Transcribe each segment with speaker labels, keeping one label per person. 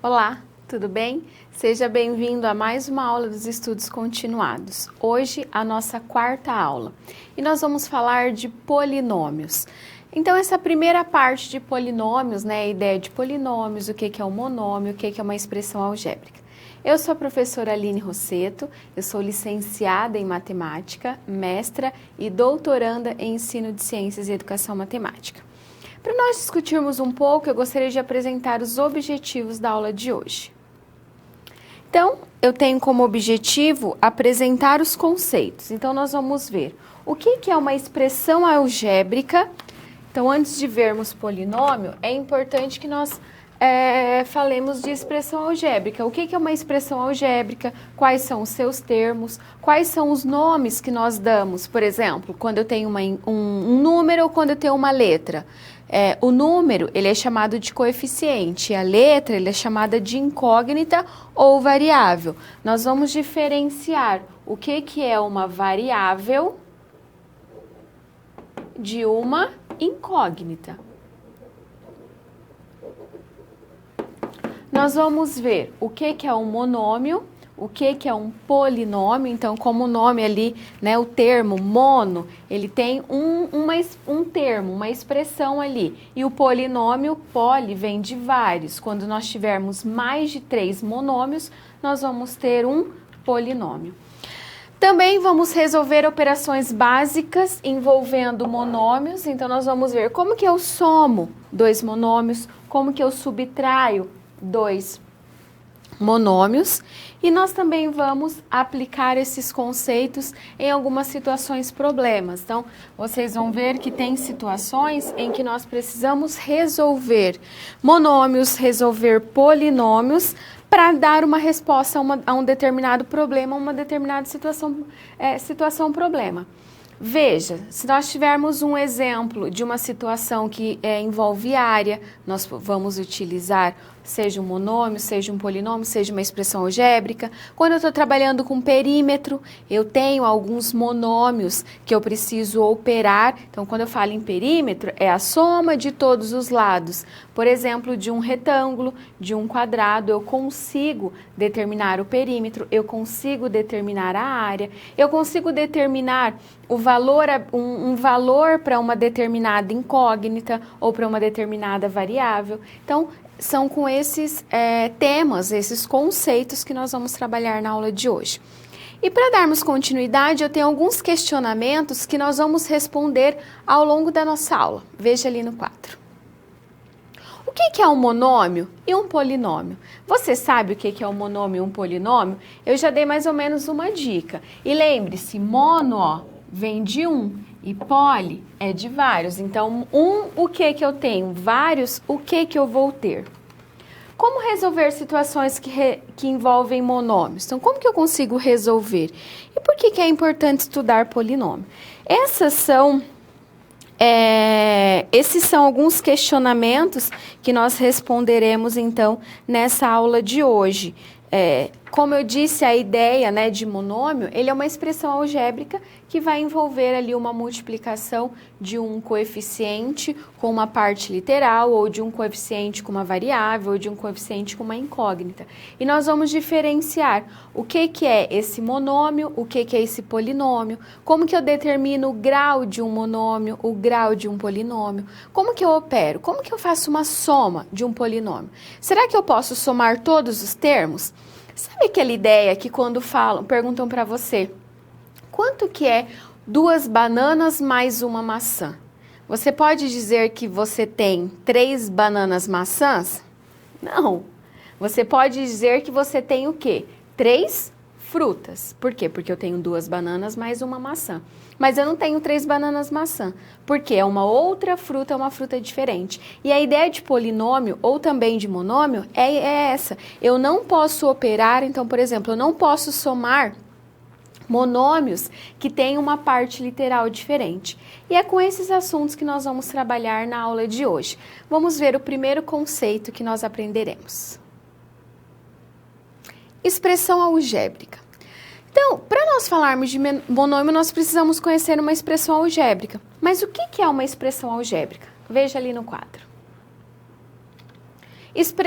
Speaker 1: Olá, tudo bem? Seja bem-vindo a mais uma aula dos estudos continuados. Hoje, a nossa quarta aula. E nós vamos falar de polinômios. Então, essa primeira parte de polinômios, né, a ideia de polinômios, o que é um monômio, o que é uma expressão algébrica. Eu sou a professora Aline Rosseto, eu sou licenciada em matemática, mestra e doutoranda em ensino de ciências e educação matemática. Para nós discutirmos um pouco, eu gostaria de apresentar os objetivos da aula de hoje. Então, eu tenho como objetivo apresentar os conceitos. Então, nós vamos ver o que é uma expressão algébrica. Então, antes de vermos polinômio, é importante que nós falemos de expressão algébrica. O que é uma expressão algébrica? Quais são os seus termos? Quais são os nomes que nós damos? Por exemplo, quando eu tenho um número ou quando eu tenho uma letra. O número, ele é chamado de coeficiente, a letra, ele é chamada de incógnita ou variável. Nós vamos diferenciar o que é uma variável de uma incógnita. Nós vamos ver o que é um monômio, o que é um polinômio. Então, como o nome ali, né, o termo mono, ele tem um termo, uma expressão ali. E o polinômio, poli, vem de vários. Quando nós tivermos mais de 3 monômios, nós vamos ter um polinômio. Também vamos resolver operações básicas envolvendo monômios. Então, nós vamos ver como que eu somo 2 monômios, como que eu subtraio 2 monômios, e nós também vamos aplicar esses conceitos em algumas situações problemas. Então, vocês vão ver que tem situações em que nós precisamos resolver monômios, resolver polinômios, para dar uma resposta a um determinado problema, a uma determinada situação-problema. Veja, se nós tivermos um exemplo de uma situação que envolve área, nós vamos utilizar seja um monômio, seja um polinômio, seja uma expressão algébrica. Quando eu estou trabalhando com perímetro, eu tenho alguns monômios que eu preciso operar. Então, quando eu falo em perímetro, é a soma de todos os lados. Por exemplo, de um retângulo, de um quadrado, eu consigo determinar o perímetro, eu consigo determinar a área, eu consigo determinar o valor, um valor para uma determinada incógnita ou para uma determinada variável. Então, são com esses temas, esses conceitos que nós vamos trabalhar na aula de hoje. E para darmos continuidade, eu tenho alguns questionamentos que nós vamos responder ao longo da nossa aula. Veja ali no quadro. O que é um monômio e um polinômio? Você sabe o que é um monômio e um polinômio? Eu já dei mais ou menos uma dica. E lembre-se, mono, ó, vem de um. E poli é de vários. Então, o que eu tenho? Vários, o que eu vou ter? Como resolver situações que envolvem monômios? Então, como que eu consigo resolver? E por que é importante estudar polinômio? Esses são alguns questionamentos que nós responderemos, então, nessa aula de hoje. Como eu disse, a ideia, né, de monômio, ele é uma expressão algébrica que vai envolver ali uma multiplicação de um coeficiente com uma parte literal, ou de um coeficiente com uma variável, ou de um coeficiente com uma incógnita. E nós vamos diferenciar o que é esse monômio, o que é esse polinômio, como que eu determino o grau de um monômio, o grau de um polinômio, como que eu opero, como que eu faço uma soma de um polinômio. Será que eu posso somar todos os termos? Sabe aquela ideia que quando perguntam para você, quanto que é 2 bananas mais uma maçã? Você pode dizer que você tem 3 bananas maçãs? Não. Você pode dizer que você tem o quê? 3 frutas. Por quê? Porque eu tenho 2 bananas mais uma maçã. Mas eu não tenho 3 bananas maçã, porque é uma outra fruta, é uma fruta diferente. E a ideia de polinômio, ou também de monômio, é essa. Eu não posso operar, então, por exemplo, eu não posso somar monômios que têm uma parte literal diferente. E é com esses assuntos que nós vamos trabalhar na aula de hoje. Vamos ver o primeiro conceito que nós aprenderemos. Expressão algébrica. Então, para nós falarmos de monômio, nós precisamos conhecer uma expressão algébrica. Mas o que é uma expressão algébrica? Veja ali no quadro.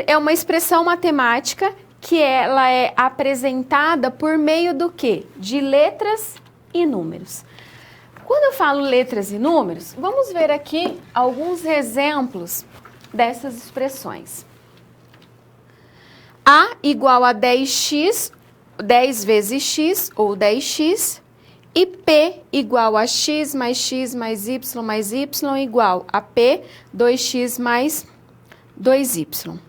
Speaker 1: É uma expressão matemática que ela é apresentada por meio do quê? De letras e números. Quando eu falo letras e números, vamos ver aqui alguns exemplos dessas expressões. A igual a 10x, 10 vezes x, ou 10x, e P igual a x mais y igual a P, 2x mais 2y.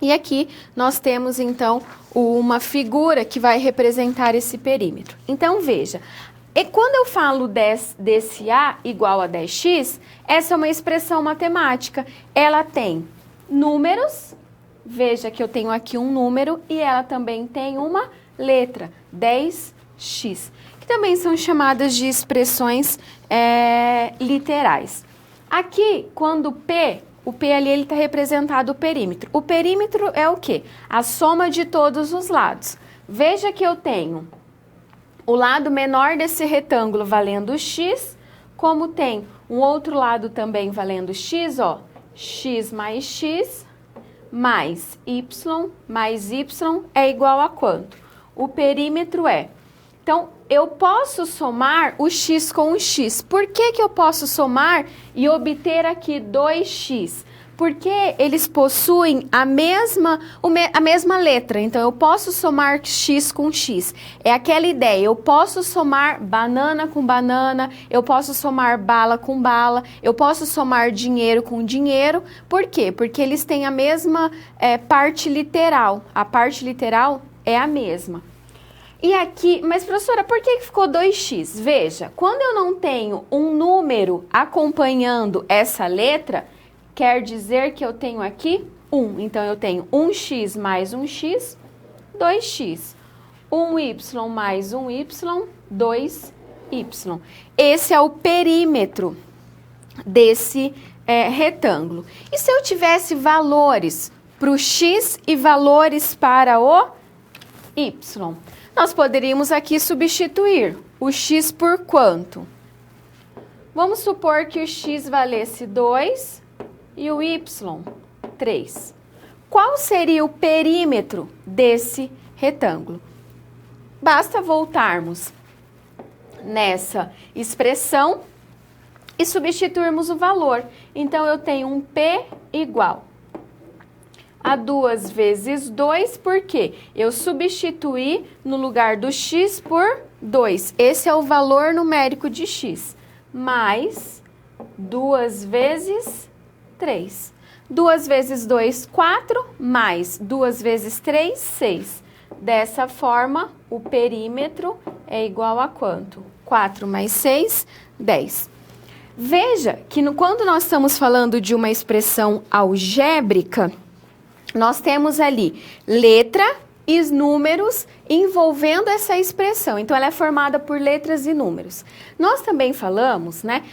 Speaker 1: E aqui nós temos, então, uma figura que vai representar esse perímetro. Então, veja, e quando eu falo desse A igual a 10x, essa é uma expressão matemática. Ela tem números, veja que eu tenho aqui um número, e ela também tem uma letra, 10x, que também são chamadas de expressões literais. Aqui, quando o P ali ele está representado o perímetro. O perímetro é o quê? A soma de todos os lados. Veja que eu tenho o lado menor desse retângulo valendo x, como tem um outro lado também valendo x, ó, x mais y é igual a quanto? O perímetro é. Então, eu posso somar o x com o x. Por que que eu posso somar e obter aqui 2x? Porque eles possuem a mesma letra. Então, eu posso somar x com x. É aquela ideia, eu posso somar banana com banana, eu posso somar bala com bala, eu posso somar dinheiro com dinheiro. Por quê? Porque eles têm a mesma parte literal. A parte literal é a mesma. E aqui, mas professora, por que ficou 2x? Veja, quando eu não tenho um número acompanhando essa letra, quer dizer que eu tenho aqui 1. Então, eu tenho 1x mais 1x, 2x. 1y mais 1y, 2y. Esse é o perímetro desse retângulo. E se eu tivesse valores para o x e valores para o y? Nós poderíamos aqui substituir o x por quanto? Vamos supor que o x valesse 2 e o y 3. Qual seria o perímetro desse retângulo? Basta voltarmos nessa expressão e substituirmos o valor. Então, eu tenho um P igual a 2 vezes 2, porque eu substituí no lugar do x por 2. Esse é o valor numérico de x. Mais 2 vezes 3. 2 vezes 2, 4, mais 2 vezes 3, 6. Dessa forma, o perímetro é igual a quanto? 4 mais 6, 10. Veja que quando nós estamos falando de uma expressão algébrica, nós temos ali letra e números envolvendo essa expressão. Então, ela é formada por letras e números. Nós também falamos, né?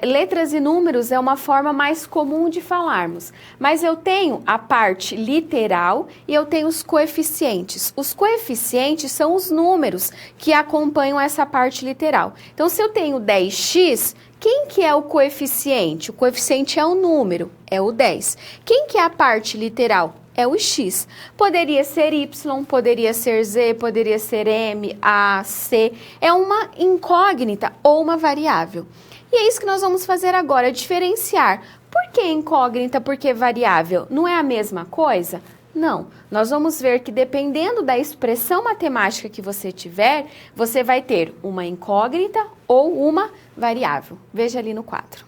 Speaker 1: Letras e números é uma forma mais comum de falarmos. Mas eu tenho a parte literal e eu tenho os coeficientes. Os coeficientes são os números que acompanham essa parte literal. Então, se eu tenho 10x, quem que é o coeficiente? O coeficiente é o número, é o 10. Quem que é a parte literal? É o x. Poderia ser y, poderia ser z, poderia ser m, a, c. É uma incógnita ou uma variável. E é isso que nós vamos fazer agora, diferenciar. Por que incógnita, por que variável? Não é a mesma coisa? Não. Nós vamos ver que dependendo da expressão matemática que você tiver, você vai ter uma incógnita ou uma variável. Veja ali no quadro.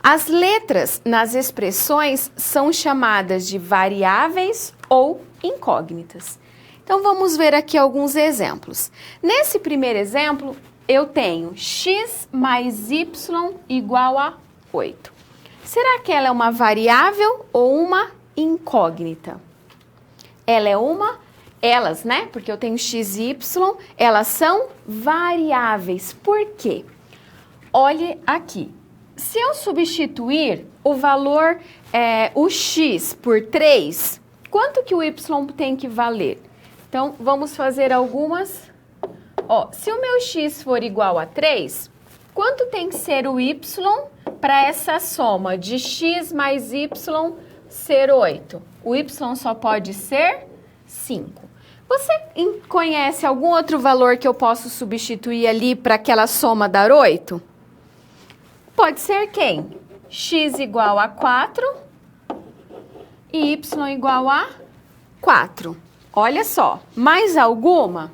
Speaker 1: As letras nas expressões são chamadas de variáveis ou incógnitas. Então, vamos ver aqui alguns exemplos. Nesse primeiro exemplo, eu tenho x mais y igual a 8. Será que ela é uma variável ou uma incógnita? Elas, né? Porque eu tenho x e y, elas são variáveis. Por quê? Olhe aqui. Se eu substituir o valor, o x por 3, quanto que o y tem que valer? Então, vamos fazer algumas. Se o meu x for igual a 3, quanto tem que ser o y para essa soma de x mais y ser 8. O y só pode ser 5. Você conhece algum outro valor que eu posso substituir ali para aquela soma dar 8? Pode ser quem? X igual a 4 e y igual a 4. Olha só, mais alguma?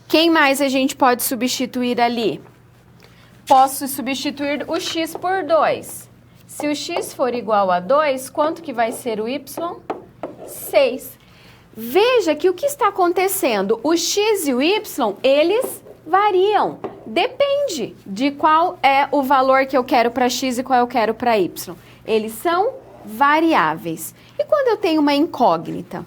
Speaker 1: Quem mais a gente pode substituir ali? Posso substituir o x por 2. Se o x for igual a 2, quanto que vai ser o y? 6. Veja que o que está acontecendo? O x e o y, eles variam. Depende de qual é o valor que eu quero para x e qual eu quero para y. Eles são variáveis. E quando eu tenho uma incógnita?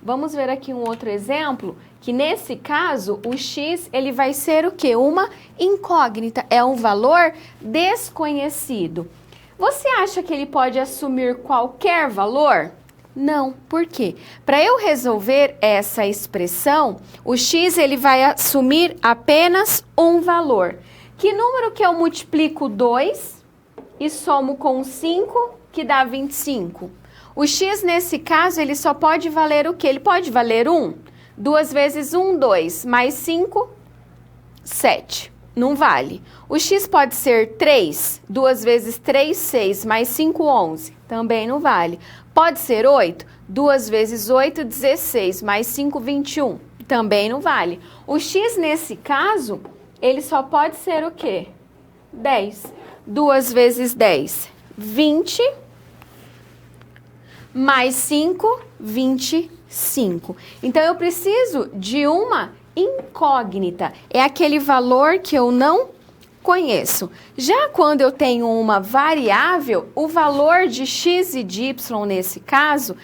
Speaker 1: Vamos ver aqui um outro exemplo, que nesse caso, o x ele vai ser o quê? Uma incógnita, é um valor desconhecido. Você acha que ele pode assumir qualquer valor? Não, por quê? Para eu resolver essa expressão, o x ele vai assumir apenas um valor. Que número que eu multiplico 2 e somo com 5, que dá 25? O x, nesse caso, ele só pode valer o quê? Ele pode valer 1. 2 vezes 1, 2, mais 5, 7. Não vale. O x pode ser 3. 2 vezes 3, 6, mais 5, 11. Também não vale. Pode ser 8. 2 vezes 8, 16, mais 5, 21. Também não vale. O x, nesse caso, ele só pode ser o quê? 10. 2 vezes 10, 20. Mais 5, 25. Então, eu preciso de uma incógnita. É aquele valor que eu não conheço. Já quando eu tenho uma variável, o valor de x e de y, nesse caso,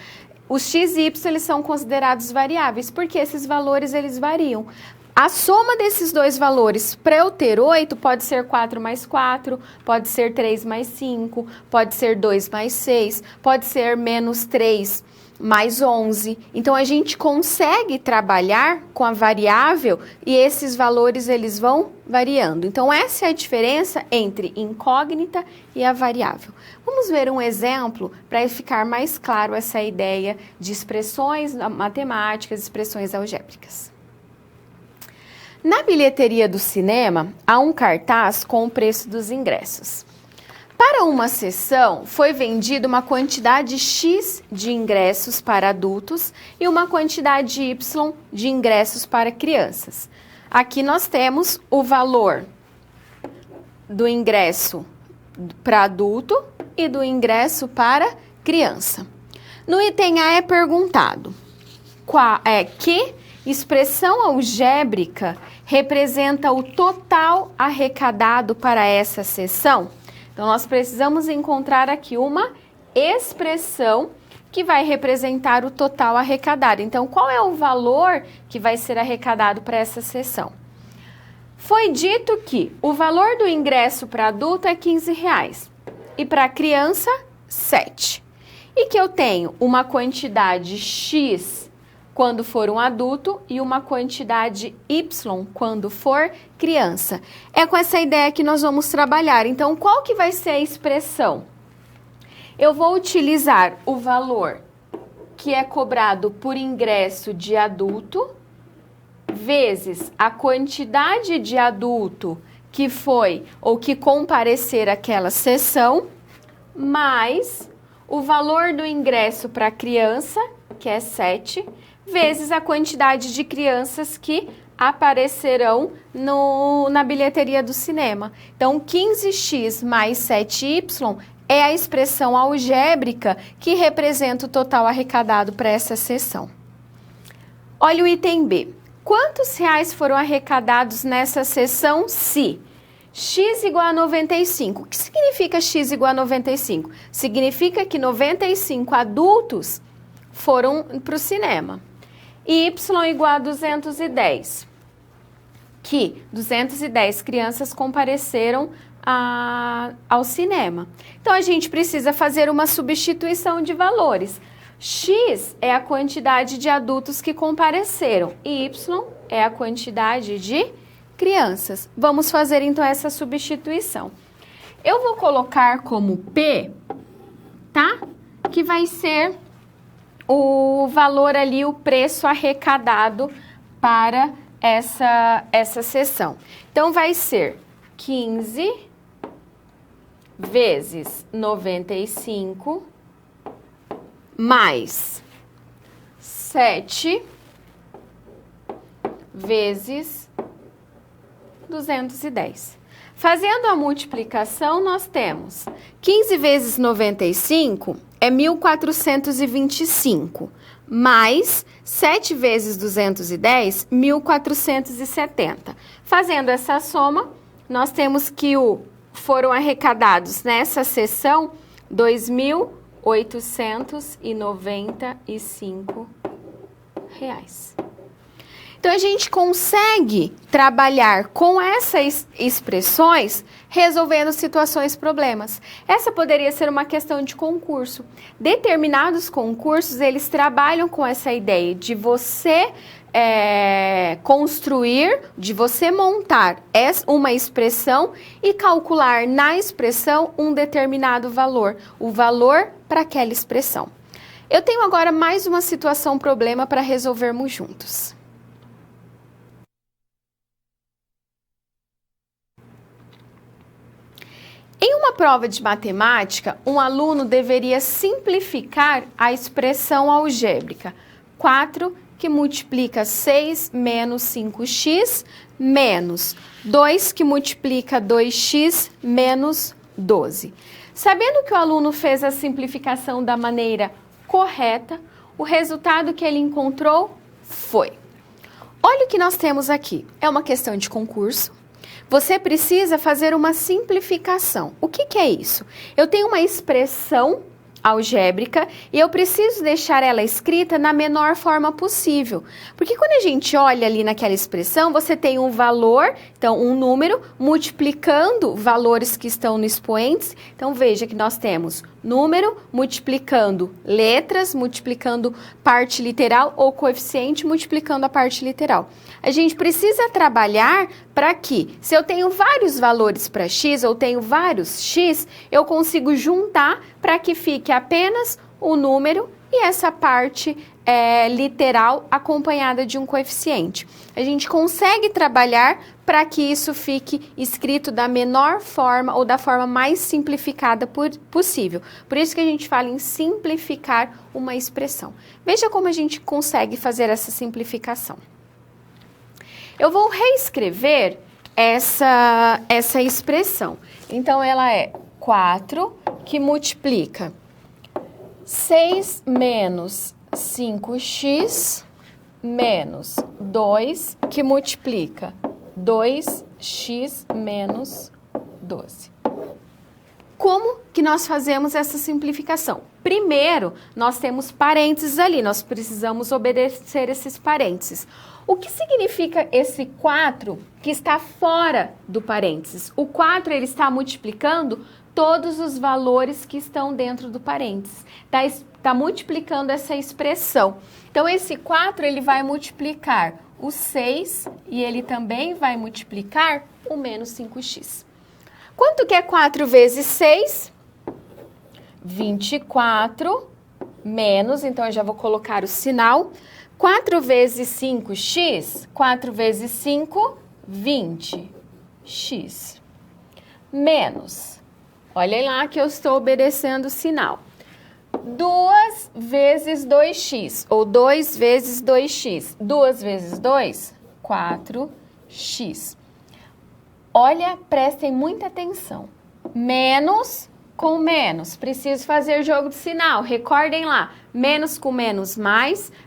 Speaker 1: os x e y eles são considerados variáveis, porque esses valores eles variam. A soma desses dois valores, para eu ter 8, pode ser 4 mais 4, pode ser 3 mais 5, pode ser 2 mais 6, pode ser menos 3 mais 11. Então, a gente consegue trabalhar com a variável e esses valores eles vão variando. Então, essa é a diferença entre incógnita e a variável. Vamos ver um exemplo para ficar mais claro essa ideia de expressões matemáticas, expressões algébricas. Na bilheteria do cinema, há um cartaz com o preço dos ingressos. Para uma sessão, foi vendida uma quantidade X de ingressos para adultos e uma quantidade Y de ingressos para crianças. Aqui nós temos o valor do ingresso para adulto e do ingresso para criança. No item A é perguntado que expressão algébrica representa o total arrecadado para essa sessão? Então, nós precisamos encontrar aqui uma expressão que vai representar o total arrecadado. Então, qual é o valor que vai ser arrecadado para essa sessão? Foi dito que o valor do ingresso para adulto é R$15 e para criança, 7. E que eu tenho uma quantidade X quando for um adulto e uma quantidade Y quando for criança. É com essa ideia que nós vamos trabalhar. Então, qual que vai ser a expressão? Eu vou utilizar o valor que é cobrado por ingresso de adulto vezes a quantidade de adulto que foi ou que comparecer àquela sessão, mais o valor do ingresso para criança, que é 7, vezes a quantidade de crianças que aparecerão na bilheteria do cinema. Então, 15x mais 7y é a expressão algébrica que representa o total arrecadado para essa sessão. Olha o item B. Quantos reais foram arrecadados nessa sessão se x igual a 95? O que significa x igual a 95? Significa que 95 adultos foram para o cinema. E y igual a 210, que 210 crianças compareceram ao cinema. Então, a gente precisa fazer uma substituição de valores. X é a quantidade de adultos que compareceram e y é a quantidade de crianças. Vamos fazer, então, essa substituição. Eu vou colocar como P tá? Que vai ser o valor ali, o preço arrecadado para essa seção. Então, vai ser 15 vezes 95 mais 7 vezes 210. Fazendo a multiplicação, nós temos 15 vezes 95 é 1.425, mais 7 vezes 210, 1.470. Fazendo essa soma, nós temos que foram arrecadados nessa seção R$ 2.895. Então, a gente consegue trabalhar com essas expressões resolvendo situações, problemas. Essa poderia ser uma questão de concurso. Determinados concursos, eles trabalham com essa ideia de você construir, de você montar uma expressão e calcular na expressão um determinado valor, o valor para aquela expressão. Eu tenho agora mais uma situação, problema para resolvermos juntos. Em uma prova de matemática, um aluno deveria simplificar a expressão algébrica 4 que multiplica 6 menos 5x menos 2 que multiplica 2x menos 12. Sabendo que o aluno fez a simplificação da maneira correta, o resultado que ele encontrou foi: olha o que nós temos aqui, é uma questão de concurso. Você precisa fazer uma simplificação. O que é isso? Eu tenho uma expressão algébrica e eu preciso deixar ela escrita na menor forma possível. Porque quando a gente olha ali naquela expressão, você tem um valor, então um número, multiplicando valores que estão no expoentes. Então veja que nós temos número multiplicando letras, multiplicando parte literal ou coeficiente multiplicando a parte literal. A gente precisa trabalhar para que, se eu tenho vários valores para x, ou tenho vários x, eu consigo juntar para que fique apenas o número e essa parte literal acompanhada de um coeficiente. A gente consegue trabalhar para que isso fique escrito da menor forma ou da forma mais simplificada possível. Por isso que a gente fala em simplificar uma expressão. Veja como a gente consegue fazer essa simplificação. Eu vou reescrever essa expressão. Então, ela é 4 que multiplica 6 menos 5x menos 2 que multiplica 2x menos 12. Como que nós fazemos essa simplificação? Primeiro, nós temos parênteses ali, nós precisamos obedecer esses parênteses. O que significa esse 4 que está fora do parênteses? O 4 ele está multiplicando todos os valores que estão dentro do parênteses. Está multiplicando essa expressão. Então, esse 4 ele vai multiplicar o 6 e ele também vai multiplicar o menos 5x. Quanto que é 4 vezes 6? 24 menos, então eu já vou colocar o sinal. 4 vezes 5x, 4 vezes 5, 20x. Menos, olhem lá que eu estou obedecendo o sinal. 2 vezes 2x, ou 2 vezes 2x. 2 vezes 2, 4x. Olha, prestem muita atenção. Menos com menos, preciso fazer jogo de sinal, recordem lá, menos com menos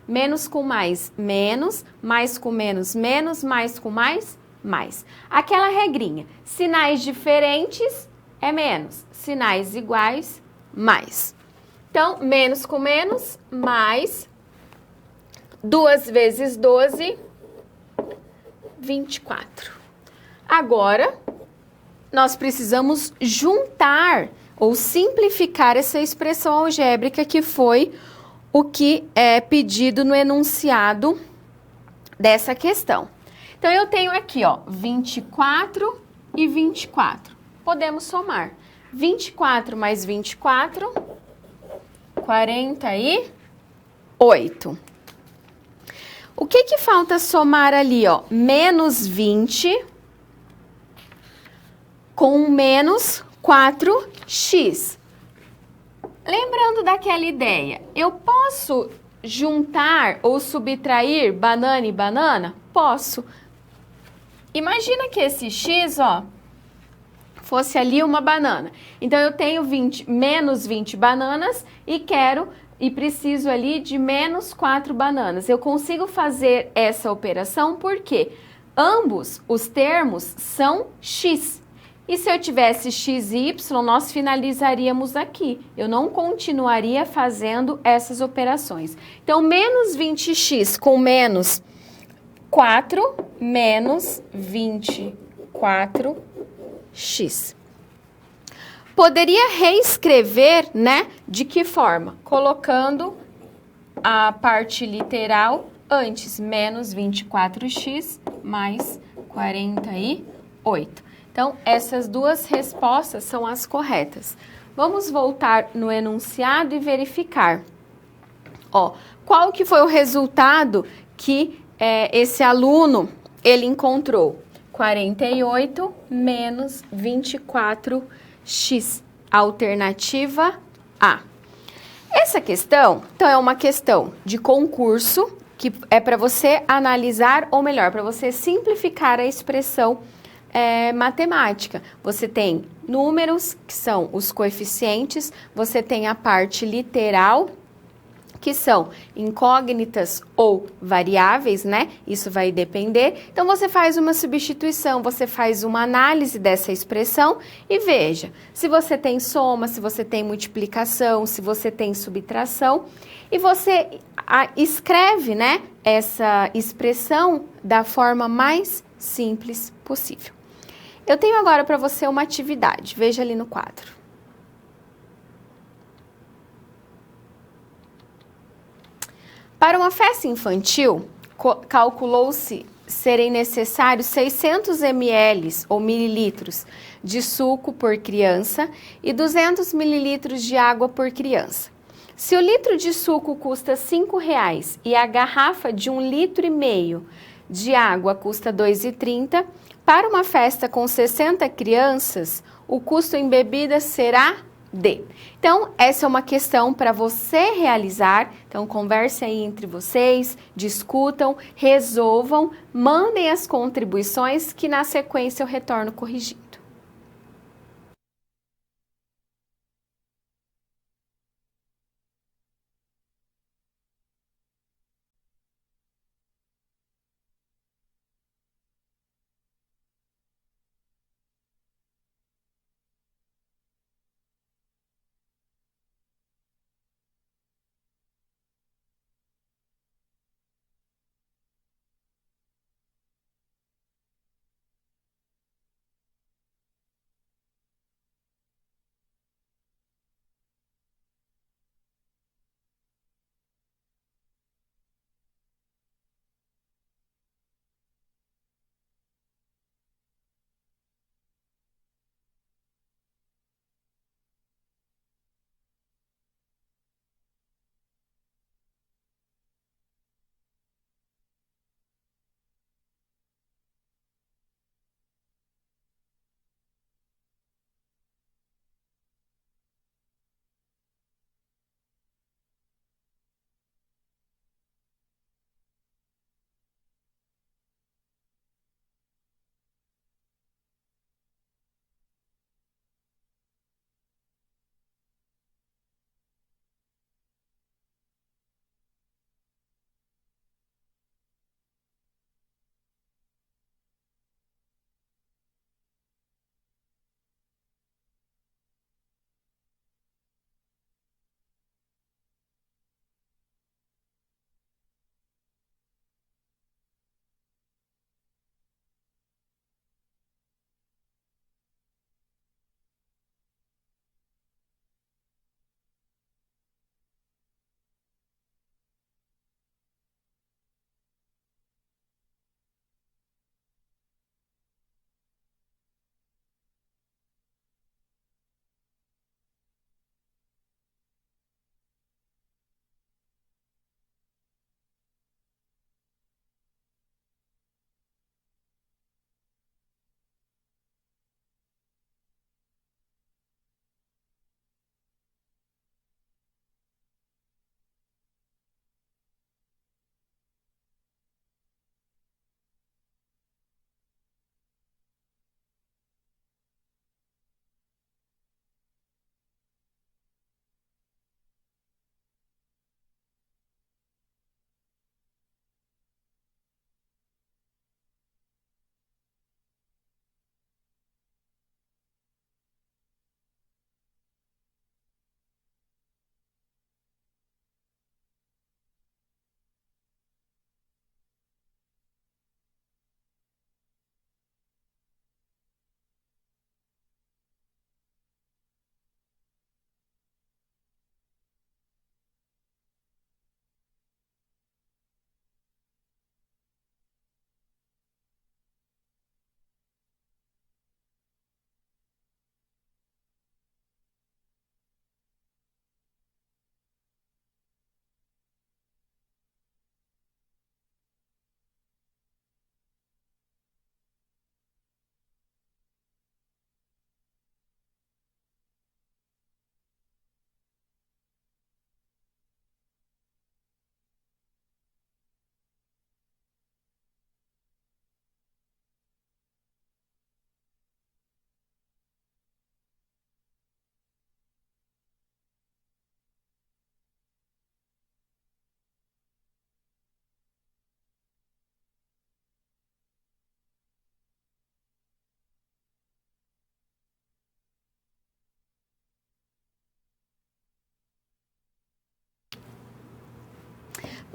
Speaker 1: menos com mais menos, mais com menos menos, mais com mais, mais. Aquela regrinha, sinais diferentes é menos, sinais iguais, mais. Então, menos com menos, mais, 2 vezes 12, 24. Agora, nós precisamos juntar ou simplificar essa expressão algébrica que foi o que é pedido no enunciado dessa questão. Então, eu tenho aqui, ó, 24 e 24. Podemos somar. 24 mais 24, 48. O que falta somar ali, ó? Menos 20 com menos 4x. Lembrando daquela ideia, eu posso juntar ou subtrair banana e banana? Posso. Imagina que esse x, ó, fosse ali uma banana. Então, eu tenho menos 20 bananas e preciso ali de menos 4 bananas. Eu consigo fazer essa operação porque ambos os termos são x. E se eu tivesse x e y, nós finalizaríamos aqui. Eu não continuaria fazendo essas operações. Então, menos 20x com menos 4, menos 24x. Poderia reescrever, né? De que forma? Colocando a parte literal antes, menos 24x mais 48. Então, essas duas respostas são as corretas. Vamos voltar no enunciado e verificar. Ó, qual que foi o resultado que esse aluno ele encontrou? 48 menos 24x. Alternativa A. Essa questão, então, é uma questão de concurso, que é para você analisar, ou melhor, para você simplificar a expressão matemática. Você tem números, que são os coeficientes, você tem a parte literal, que são incógnitas ou variáveis, né? Isso vai depender. Então, você faz uma substituição, você faz uma análise dessa expressão e veja se você tem soma, se você tem multiplicação, se você tem subtração. E você escreve, né, essa expressão da forma mais simples possível. Eu tenho agora para você uma atividade. Veja ali no quadro. Para uma festa infantil, calculou-se serem necessários 600 ml ou mililitros de suco por criança e 200 mililitros de água por criança. Se o litro de suco custa R$ 5,00 e a garrafa de 1,5 litro de água custa R$ 2,30, para uma festa com 60 crianças, o custo em bebidas será D. Então, essa é uma questão para você realizar. Então, converse aí entre vocês, discutam, resolvam, mandem as contribuições que na sequência eu retorno corrigindo.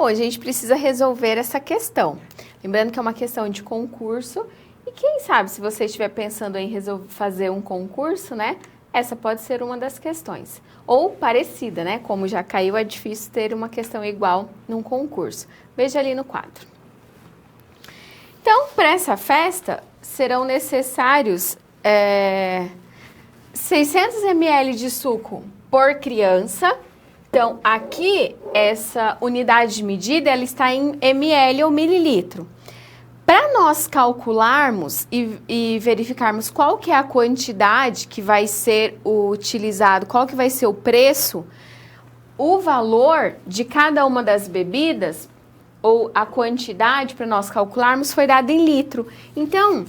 Speaker 1: Bom, a gente precisa resolver essa questão. Lembrando que é uma questão de concurso e quem sabe se você estiver pensando em fazer um concurso, né? Essa pode ser uma das questões. Ou parecida, né? Como já caiu, é difícil ter uma questão igual num concurso. Veja ali no quadro. Então, para essa festa, serão necessários 600 ml de suco por criança. Então, aqui, essa unidade de medida, ela está em ml ou mililitro. Para nós calcularmos e verificarmos qual que é a quantidade que vai ser utilizado, qual que vai ser o preço, o valor de cada uma das bebidas, ou a quantidade para nós calcularmos, foi dada em litro. Então,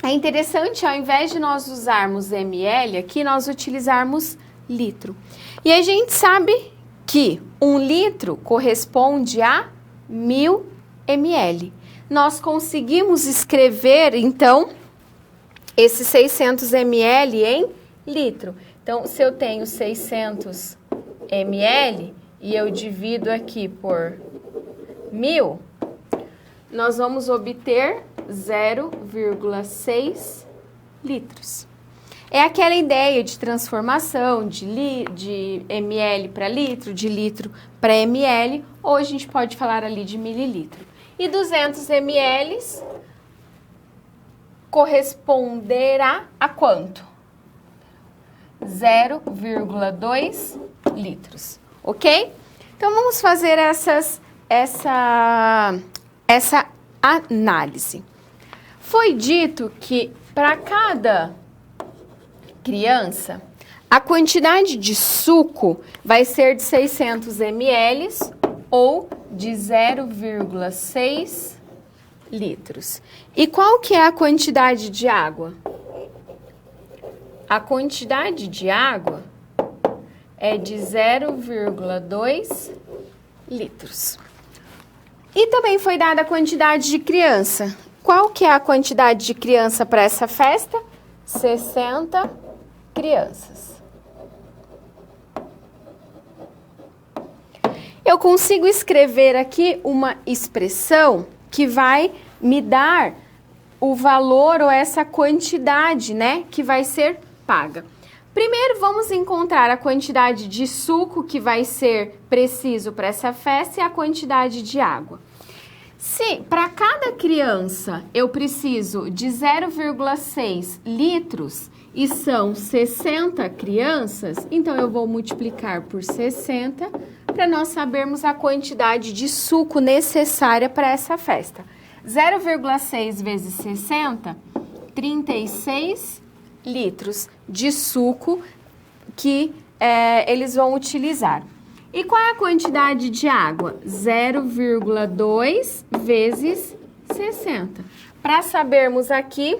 Speaker 1: é interessante, ao invés de nós usarmos ml, aqui nós utilizarmos litro. E a gente sabe que 1 litro corresponde a 1000 ml. Nós conseguimos escrever, então, esses 600 ml em litro. Então, se eu tenho 600 ml e eu divido aqui por 1000, nós vamos obter 0,6 litros. É aquela ideia de transformação de ml para litro, de litro para ml, ou a gente pode falar ali de mililitro. E 200 ml corresponderá a quanto? 0,2 litros, ok? Então, vamos fazer essa análise. Foi dito que para cada criança, a quantidade de suco vai ser de 600 ml ou de 0,6 litros. E qual que é a quantidade de água? A quantidade de água é de 0,2 litros. E também foi dada a quantidade de criança. Qual que é a quantidade de criança para essa festa? 60 crianças. Eu consigo escrever aqui uma expressão que vai me dar o valor ou essa quantidade, né, que vai ser paga. Primeiro, vamos encontrar a quantidade de suco que vai ser preciso para essa festa e a quantidade de água. Se para cada criança eu preciso de 0,6 litros e são 60 crianças, então eu vou multiplicar por 60 para nós sabermos a quantidade de suco necessária para essa festa. 0,6 vezes 60, 36 litros de suco que eles vão utilizar. E qual é a quantidade de água? 0,2 vezes 60. Para sabermos aqui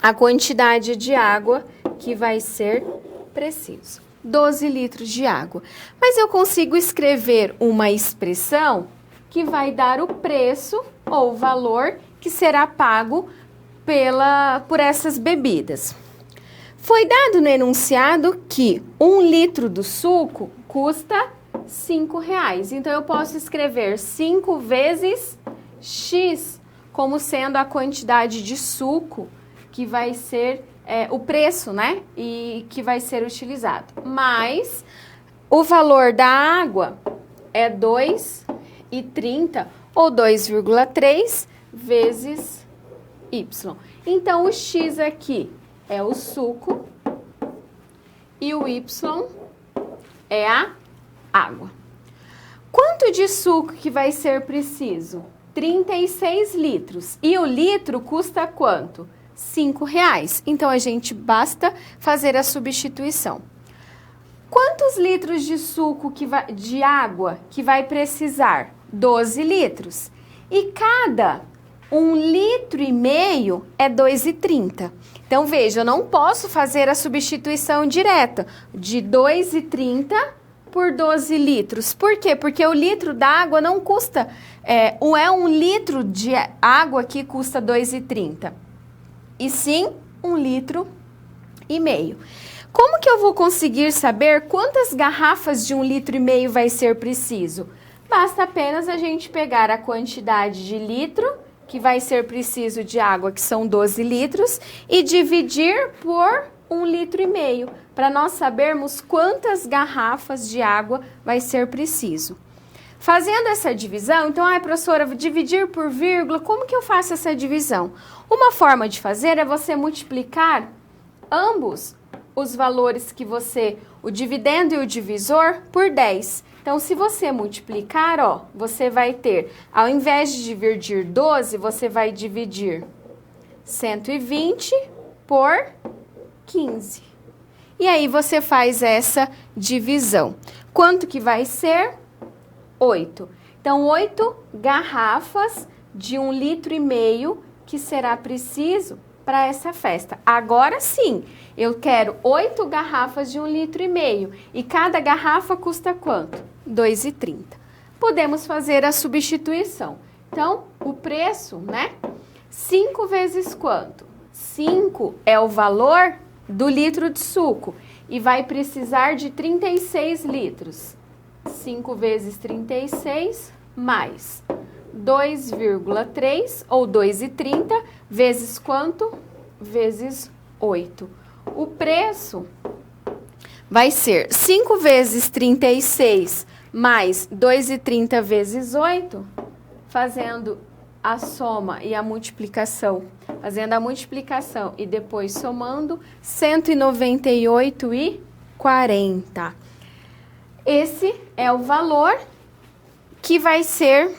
Speaker 1: a quantidade de água que vai ser preciso. 12 litros de água. Mas eu consigo escrever uma expressão que vai dar o preço ou o valor que será pago por essas bebidas. Foi dado no enunciado que 1 litro do suco custa R$5. Então, eu posso escrever 5 vezes X como sendo a quantidade de suco que vai ser o preço, né? E que vai ser utilizado. Mas o valor da água é 2,30 ou 2,3 vezes Y. Então, o X aqui é o suco e o Y é a água. Quanto de suco que vai ser preciso? 36 litros. E o litro custa quanto? R$5. Então, basta fazer a substituição. Quantos litros de suco de água que vai precisar? 12 litros. E cada 1,5 litro é 2,30. Então, veja, eu não posso fazer a substituição direta de 2,30 por 12 litros. Por quê? Porque o litro d'água não custa, 1 litro de água que custa 2,30. E sim, 1,5 litro. Como que eu vou conseguir saber quantas garrafas de 1,5 litro vai ser preciso? Basta apenas a gente pegar a quantidade de litro, que vai ser preciso de água, que são 12 litros, e dividir por 1,5 litro, para nós sabermos quantas garrafas de água vai ser preciso. Fazendo essa divisão, então, professora, dividir por vírgula, como que eu faço essa divisão? Uma forma de fazer é você multiplicar ambos os valores que o dividendo e o divisor, por 10. Então, se você multiplicar, você vai ter, ao invés de dividir 12, você vai dividir 120 por 15. E aí, você faz essa divisão. Quanto que vai ser? 8. Então, 8 garrafas de 1,5 litro que será preciso para essa festa. Agora sim, eu quero 8 garrafas de 1,5 litro. E cada garrafa custa quanto? R$ 2,30. Podemos fazer a substituição. Então, o preço, né? 5 vezes quanto? 5 é o valor do litro de suco. E vai precisar de 36 litros. 5 vezes 36 mais 2,3 ou 2,30 vezes quanto? Vezes 8. O preço vai ser 5 vezes 36 mais 2,30 vezes 8, fazendo a soma e a multiplicação. Fazendo a multiplicação e depois somando, 198,40. Esse é o valor que vai ser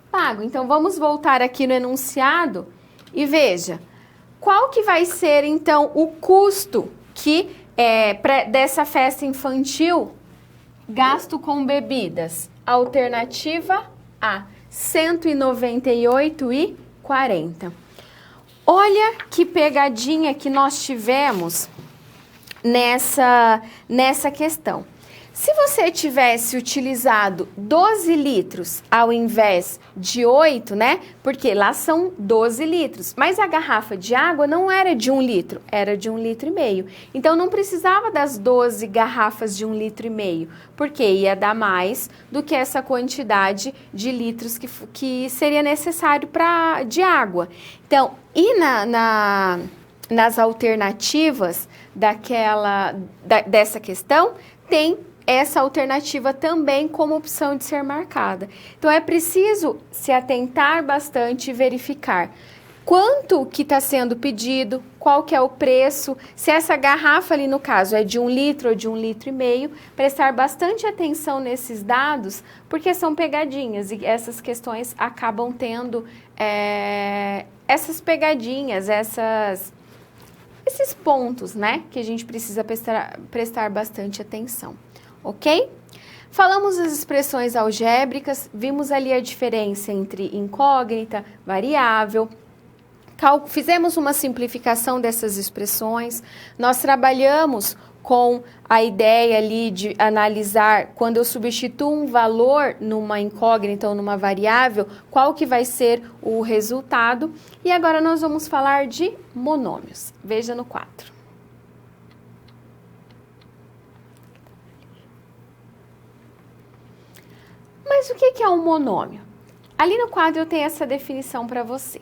Speaker 1: pago. Então, vamos voltar aqui no enunciado e veja, qual que vai ser, então, o custo dessa festa infantil, gasto com bebidas? Alternativa A, R$ 198,40. Olha que pegadinha que nós tivemos nessa questão. Se você tivesse utilizado 12 litros ao invés de 8, né? Porque lá são 12 litros. Mas a garrafa de água não era de 1 litro, era de 1,5 litro. Então, não precisava das 12 garrafas de 1,5 litro, porque ia dar mais do que essa quantidade de litros que seria necessário de água. Então, e nas alternativas dessa questão, tem essa alternativa também como opção de ser marcada. Então, é preciso se atentar bastante e verificar quanto que está sendo pedido, qual que é o preço, se essa garrafa ali no caso é de 1 litro ou de 1,5 litro, prestar bastante atenção nesses dados, porque são pegadinhas e essas questões acabam tendo essas pegadinhas, esses pontos, né, que a gente precisa prestar bastante atenção. Ok? Falamos das expressões algébricas, vimos ali a diferença entre incógnita, variável, fizemos uma simplificação dessas expressões, nós trabalhamos com a ideia ali de analisar quando eu substituo um valor numa incógnita ou numa variável, qual que vai ser o resultado. E agora nós vamos falar de monômios. Veja no quadro. Mas o que é um monômio? Ali no quadro eu tenho essa definição para você.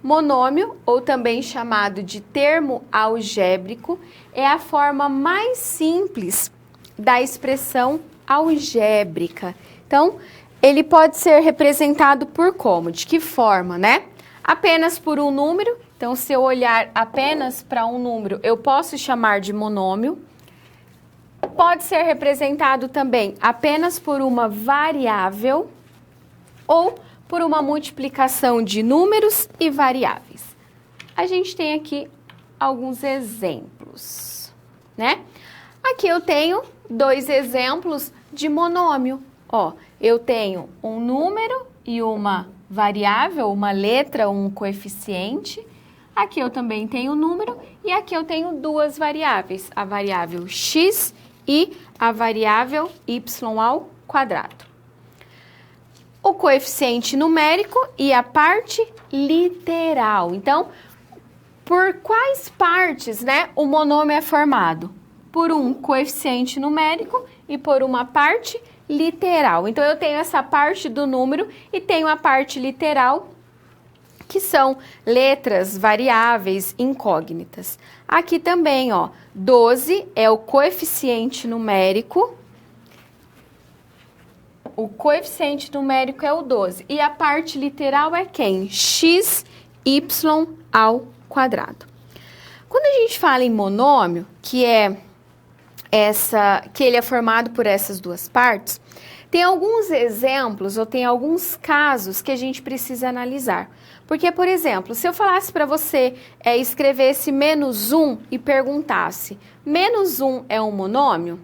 Speaker 1: Monômio, ou também chamado de termo algébrico, é a forma mais simples da expressão algébrica. Então, ele pode ser representado por como? De que forma, né? Apenas por um número. Então, se eu olhar apenas para um número, eu posso chamar de monômio. Pode ser representado também apenas por uma variável ou por uma multiplicação de números e variáveis. A gente tem aqui alguns exemplos, né? Aqui eu tenho 2 exemplos de monômio. Eu tenho um número e uma variável, uma letra, um coeficiente. Aqui eu também tenho um número e aqui eu tenho 2 variáveis, a variável x e a variável y ao quadrado. O coeficiente numérico e a parte literal. Então, por quais partes, né, o monômio é formado? por um coeficiente numérico e por uma parte literal. Então, eu tenho essa parte do número e tenho a parte literal, que são letras, variáveis, incógnitas. Aqui também, ó, 12 é o coeficiente numérico. O coeficiente numérico é o 12. E a parte literal é quem? X, y ao quadrado. Quando a gente fala em monômio, que ele é formado por essas duas partes, tem alguns exemplos ou tem alguns casos que a gente precisa analisar. Porque, por exemplo, se eu falasse para você escrevesse menos 1 e perguntasse, menos 1 é um monômio?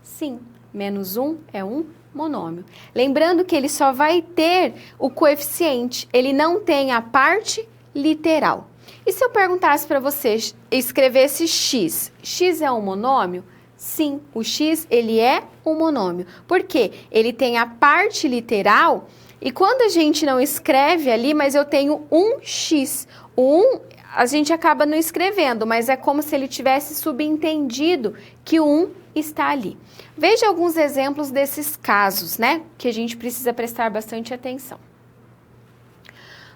Speaker 1: Sim, menos 1 é um monômio. Lembrando que ele só vai ter o coeficiente, ele não tem a parte literal. E se eu perguntasse para você, escrevesse x, x é um monômio? Sim, o x ele é um monômio. Por quê? Ele tem a parte literal e quando a gente não escreve ali, mas eu tenho um x, o 1 a gente acaba não escrevendo, mas é como se ele tivesse subentendido que o 1 está ali. Veja alguns exemplos desses casos, né? Que a gente precisa prestar bastante atenção.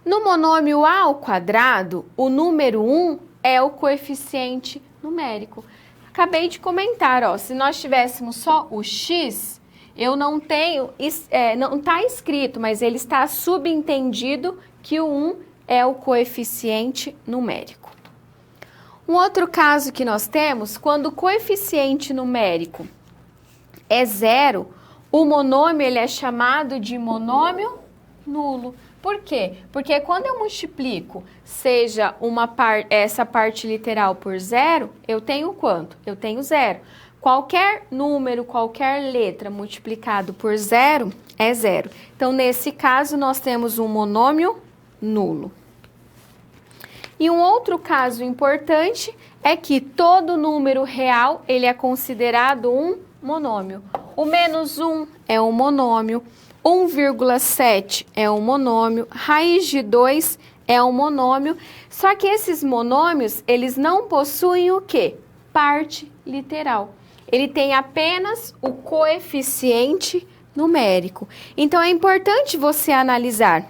Speaker 1: No monômio a ao quadrado, o número 1 é o coeficiente numérico. Acabei de comentar, ó, se nós tivéssemos só o x, eu não tenho, não está escrito, mas ele está subentendido que o 1 é o coeficiente numérico. Um outro caso que nós temos, quando o coeficiente numérico é 0, o monômio ele é chamado de monômio nulo. Por quê? Porque quando eu multiplico, seja essa parte literal por 0, eu tenho quanto? Eu tenho 0. Qualquer número, qualquer letra multiplicado por 0 é 0. Então, nesse caso, nós temos um monômio nulo. E um outro caso importante é que todo número real ele é considerado um monômio. O menos 1 é um monômio. 1,7 é um monômio, raiz de 2 é um monômio, só que esses monômios, eles não possuem o quê? Parte literal. Ele tem apenas o coeficiente numérico. Então, é importante você analisar,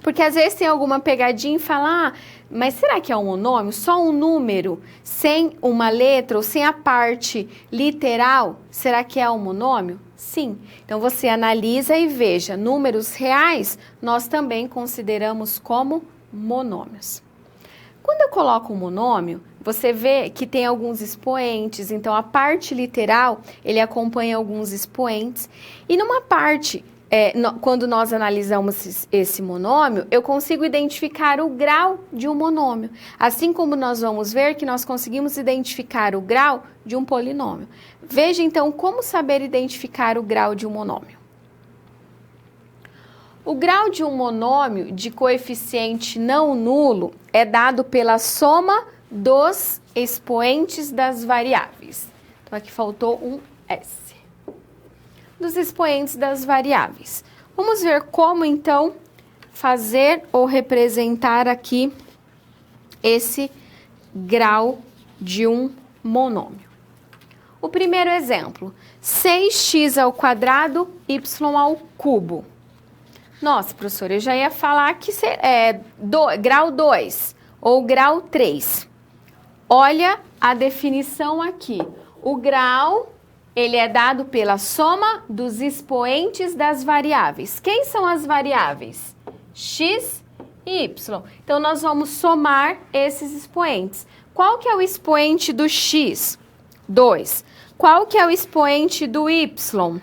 Speaker 1: porque às vezes tem alguma pegadinha e fala, mas será que é um monômio? Só um número, sem uma letra ou sem a parte literal, será que é um monômio? Sim. Então, você analisa e veja, números reais nós também consideramos como monômios. Quando eu coloco um monômio, você vê que tem alguns expoentes, então a parte literal, ele acompanha alguns expoentes. E numa parte, quando nós analisamos esse monômio, eu consigo identificar o grau de um monômio. Assim como nós vamos ver que nós conseguimos identificar o grau de um polinômio. Veja então como saber identificar o grau de um monômio. O grau de um monômio de coeficiente não nulo é dado pela soma dos expoentes das variáveis. Então, aqui faltou um S. Dos expoentes das variáveis. Vamos ver como, então, fazer ou representar aqui esse grau de um monômio. O primeiro exemplo, 6x ao quadrado, y ao cubo. Nossa, professora, eu já ia falar que é grau 2 ou grau 3. Olha a definição aqui. O grau, ele é dado pela soma dos expoentes das variáveis. Quem são as variáveis? X e y. Então, nós vamos somar esses expoentes. Qual que é o expoente do x? 2. Qual que é o expoente do y?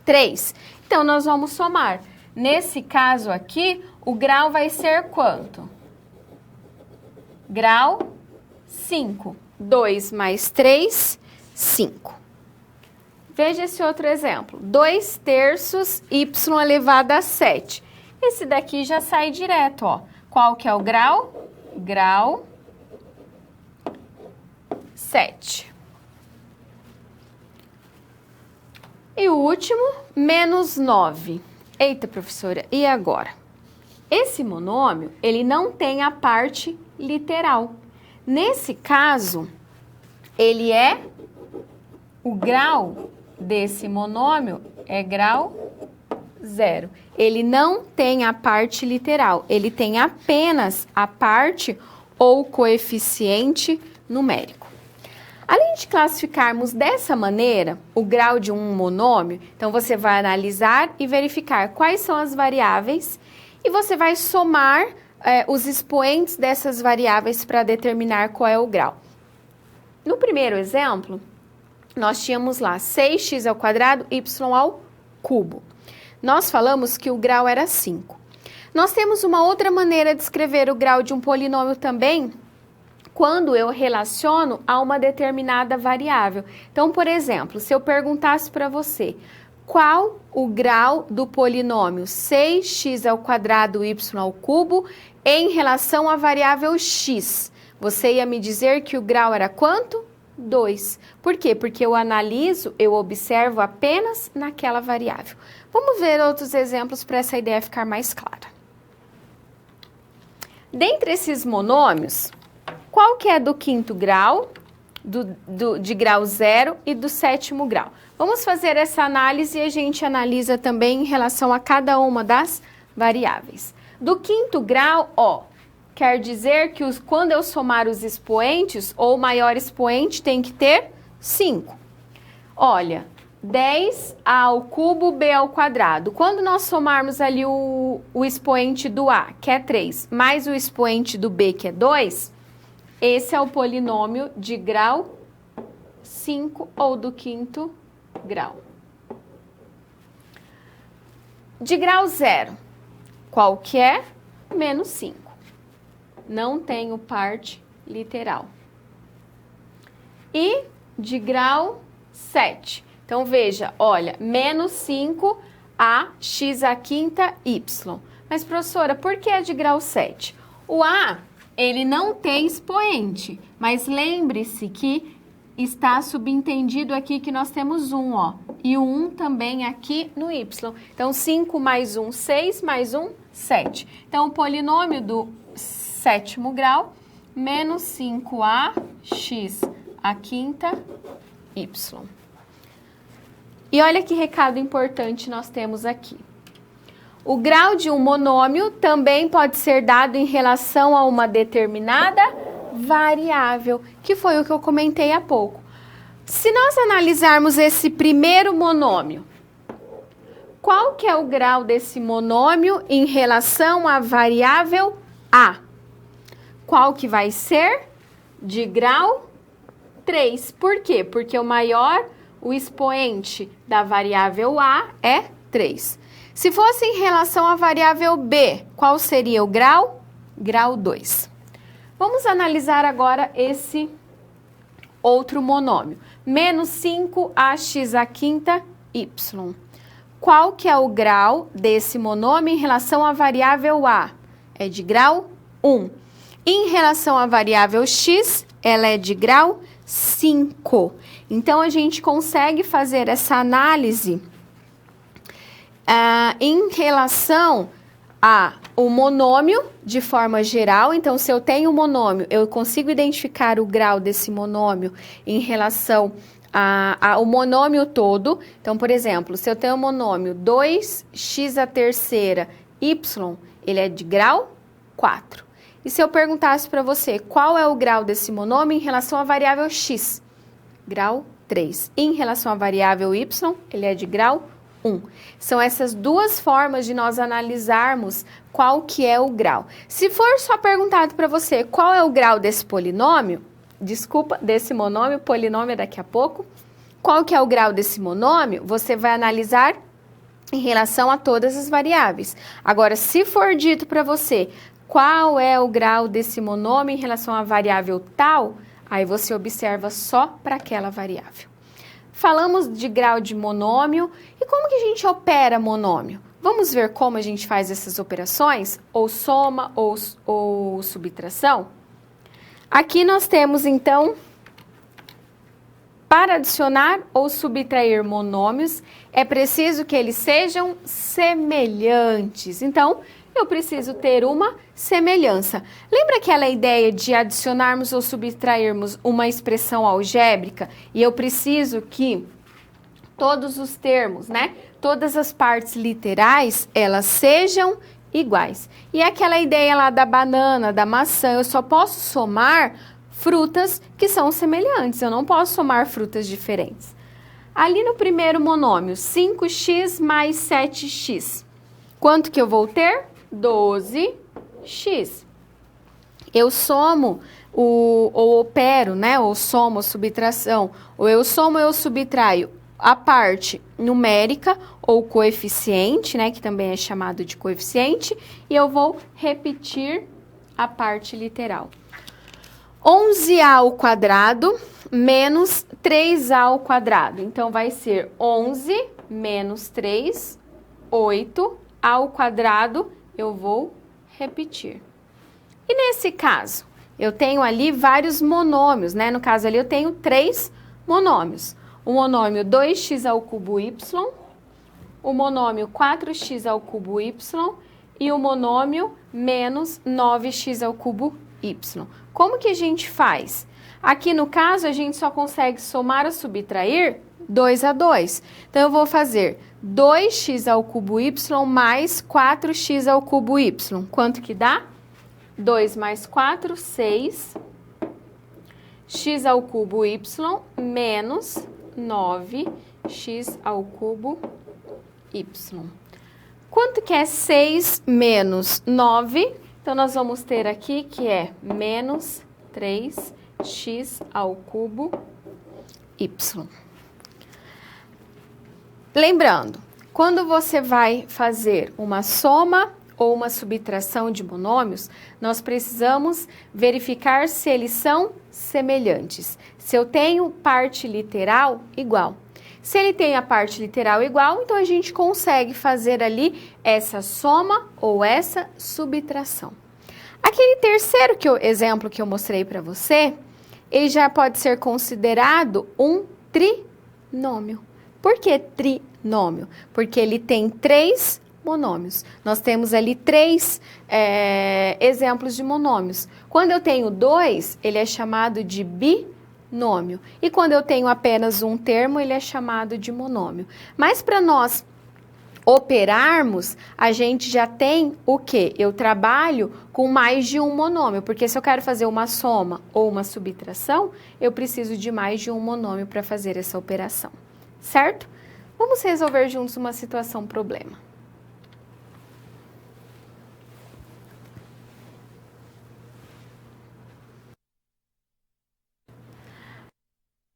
Speaker 1: 3. Então, nós vamos somar. Nesse caso aqui, o grau vai ser quanto? Grau 5. 2 mais 3, 5. Veja esse outro exemplo. 2 terços y elevado a 7. Esse daqui já sai direto, ó. Qual que é o grau? Grau 7. E o último, menos 9. Eita, professora, e agora? Esse monômio, ele não tem a parte literal. Nesse caso, ele é, o grau desse monômio é grau 0. Ele não tem a parte literal, ele tem apenas a parte ou coeficiente numérico. Além de classificarmos dessa maneira o grau de um monômio, então você vai analisar e verificar quais são as variáveis e você vai somar os expoentes dessas variáveis para determinar qual é o grau. No primeiro exemplo, nós tínhamos lá 6x ao quadrado, y ao cubo. Nós falamos que o grau era 5. Nós temos uma outra maneira de escrever o grau de um polinômio também, quando eu relaciono a uma determinada variável. Então, por exemplo, se eu perguntasse para você, qual o grau do polinômio 6x ao quadrado, y ao cubo, em relação à variável x? Você ia me dizer que o grau era quanto? 2. Por quê? Porque eu analiso, eu observo apenas naquela variável. Vamos ver outros exemplos para essa ideia ficar mais clara. Dentre esses monômios, qual que é do quinto grau, de grau 0 e do sétimo grau? Vamos fazer essa análise e a gente analisa também em relação a cada uma das variáveis. Do quinto grau, quer dizer que quando eu somar os expoentes, ou o maior expoente tem que ter 5. Olha, 10 ao cubo b ao quadrado. Quando nós somarmos ali o expoente do a, que é 3, mais o expoente do b, que é 2, esse é o polinômio de grau 5 ou do quinto grau. De grau 0, qual que é? Menos 5. Não tenho parte literal. E de grau 7. Então, veja, olha, menos 5 a x à quinta y. Mas, professora, por que é de grau 7? O a, ele não tem expoente, mas lembre-se que está subentendido aqui que nós temos 1, e o 1 também aqui no y. Então, 5 mais 1, 6, mais 1, 7. Então, o polinômio do sétimo grau, menos 5ax à quinta y. E olha que recado importante nós temos aqui. O grau de um monômio também pode ser dado em relação a uma determinada variável, que foi o que eu comentei há pouco. Se nós analisarmos esse primeiro monômio, qual que é o grau desse monômio em relação à variável a? Qual que vai ser? De grau 3. Por quê? Porque o expoente da variável a é 3. Se fosse em relação à variável b, qual seria o grau? Grau 2. Vamos analisar agora esse outro monômio. Menos 5ax à quinta y. Qual que é o grau desse monômio em relação à variável a? É de grau 1. Em relação à variável x, ela é de grau 5. Então, a gente consegue fazer essa análise em relação ao monômio de forma geral. Então, se eu tenho um monômio, eu consigo identificar o grau desse monômio em relação ao monômio todo. Então, por exemplo, se eu tenho um monômio 2x à terceira y, ele é de grau 4. E se eu perguntasse para você qual é o grau desse monômio em relação à variável x? Grau 3. Em relação à variável y, ele é de grau 1. São essas duas formas de nós analisarmos qual que é o grau. Se for só perguntado para você qual é o grau desse polinômio, desse monômio, polinômio daqui a pouco, qual que é o grau desse monômio, você vai analisar em relação a todas as variáveis. Agora, se for dito para você qual é o grau desse monômio em relação à variável tal, aí você observa só para aquela variável. Falamos de grau de monômio e como que a gente opera monômio? Vamos ver como a gente faz essas operações, ou soma ou subtração? Aqui nós temos, então, para adicionar ou subtrair monômios, é preciso que eles sejam semelhantes. Então, eu preciso ter uma semelhança. Lembra aquela ideia de adicionarmos ou subtrairmos uma expressão algébrica e eu preciso que todos os termos, né, todas as partes literais, elas sejam iguais. E aquela ideia lá da banana, da maçã, eu só posso somar frutas que são semelhantes, eu não posso somar frutas diferentes. Ali no primeiro monômio, 5x mais 7x, quanto que eu vou ter? 12x. Eu somo, ou opero, né, ou somo, subtração, ou eu somo, eu subtraio a parte numérica ou coeficiente, né, que também é chamado de coeficiente, e eu vou repetir a parte literal. 11a ao quadrado menos 3a ao quadrado. Então, vai ser 11 menos 3, 8 ao quadrado, eu vou repetir. E nesse caso, eu tenho ali vários monômios, né? No caso ali, eu tenho 3 monômios. O monômio 2x ao cubo y, o monômio 4x ao cubo y e o monômio menos 9x ao cubo y. Como que a gente faz? Aqui no caso, a gente só consegue somar ou subtrair 2 a 2. Então, eu vou fazer 2x ao cubo y mais 4x ao cubo y. Quanto que dá? 2 mais 4, 6. X ao cubo y menos 9x ao cubo y. Quanto que é 6 menos 9? Então, nós vamos ter aqui que é menos 3x ao cubo y. Lembrando, quando você vai fazer uma soma ou uma subtração de monômios, nós precisamos verificar se eles são semelhantes. Se eu tenho parte literal igual. Se ele tem a parte literal igual, então a gente consegue fazer ali essa soma ou essa subtração. Aquele terceiro exemplo que eu mostrei para você, ele já pode ser considerado um trinômio. Por que trinômio? Porque ele tem 3 monômios. Nós temos ali 3 exemplos de monômios. Quando eu tenho 2, ele é chamado de binômio. E quando eu tenho apenas um termo, ele é chamado de monômio. Mas para nós operarmos, a gente já tem o quê? Eu trabalho com mais de um monômio, porque se eu quero fazer uma soma ou uma subtração, eu preciso de mais de um monômio para fazer essa operação, certo? Vamos resolver juntos uma situação problema.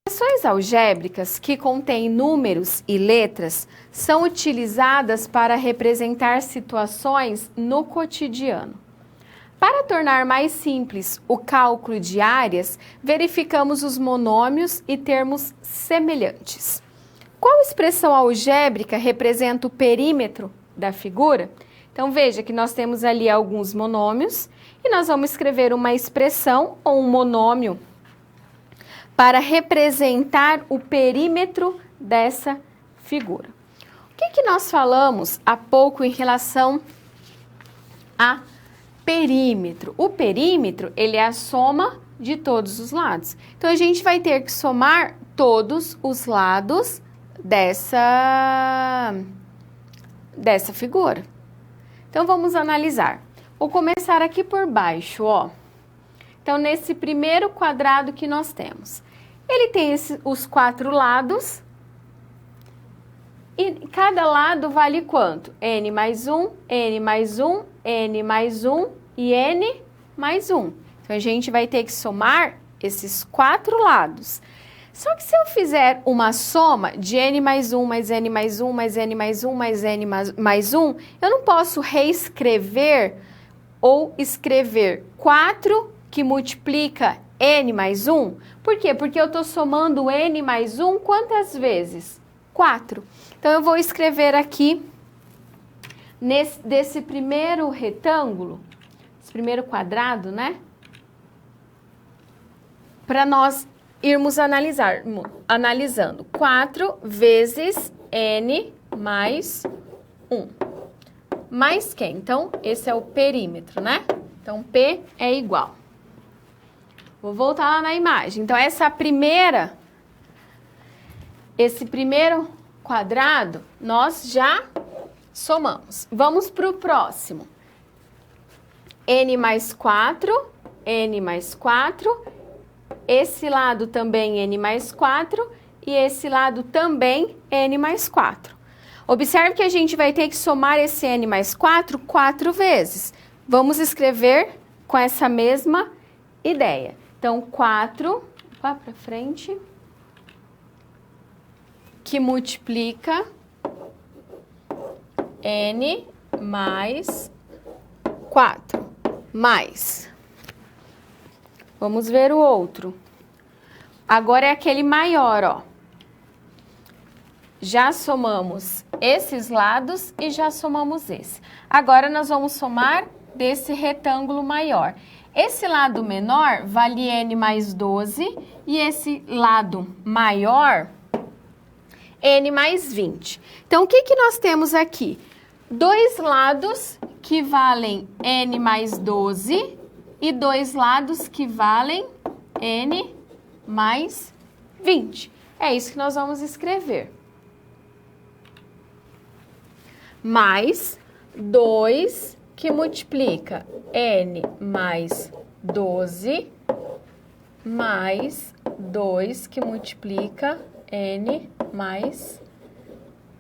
Speaker 1: Expressões algébricas que contêm números e letras são utilizadas para representar situações no cotidiano. Para tornar mais simples o cálculo de áreas, verificamos os monômios e termos semelhantes. Qual expressão algébrica representa o perímetro da figura? Então, veja que nós temos ali alguns monômios e nós vamos escrever uma expressão ou um monômio para representar o perímetro dessa figura. O que nós falamos há pouco em relação a perímetro? O perímetro, ele é a soma de todos os lados. Então, a gente vai ter que somar todos os lados dessa figura. Então, vamos analisar. Vou começar aqui por baixo, ó. Então, nesse primeiro quadrado que nós temos, ele tem os 4 lados e cada lado vale quanto? N mais 1, N mais 1, N mais 1 e N mais 1. Então, a gente vai ter que somar esses 4 lados. Só que se eu fizer uma soma de N mais 1, mais N mais 1, mais N mais 1, mais N mais 1, eu não posso reescrever ou escrever 4 que multiplica N mais 1. Por quê? Porque eu estou somando N mais 1 quantas vezes? 4. Então, eu vou escrever aqui, desse primeiro retângulo, esse primeiro quadrado, né? Para nós irmos analisando. 4 vezes N mais 1. mais quem? Então, esse é o perímetro, né? Então, P é igual. Vou voltar lá na imagem. Então, esse primeiro quadrado, nós já somamos. Vamos para o próximo. N mais 4, N mais 4. Esse lado também N mais 4. E esse lado também N mais 4. Observe que a gente vai ter que somar esse N mais 4 4 vezes. Vamos escrever com essa mesma ideia. Então, 4, vá para frente, que multiplica N mais 4, mais. Vamos ver o outro. Agora é aquele maior, ó. Já somamos esses lados e já somamos esse. Agora, nós vamos somar desse retângulo maior. Esse lado menor vale N mais 12 e esse lado maior, N mais 20. Então, o que que nós temos aqui? Dois lados que valem N mais 12 e dois lados que valem N mais 20. É isso que nós vamos escrever. Mais 2 que multiplica N mais 12 mais 2 que multiplica N mais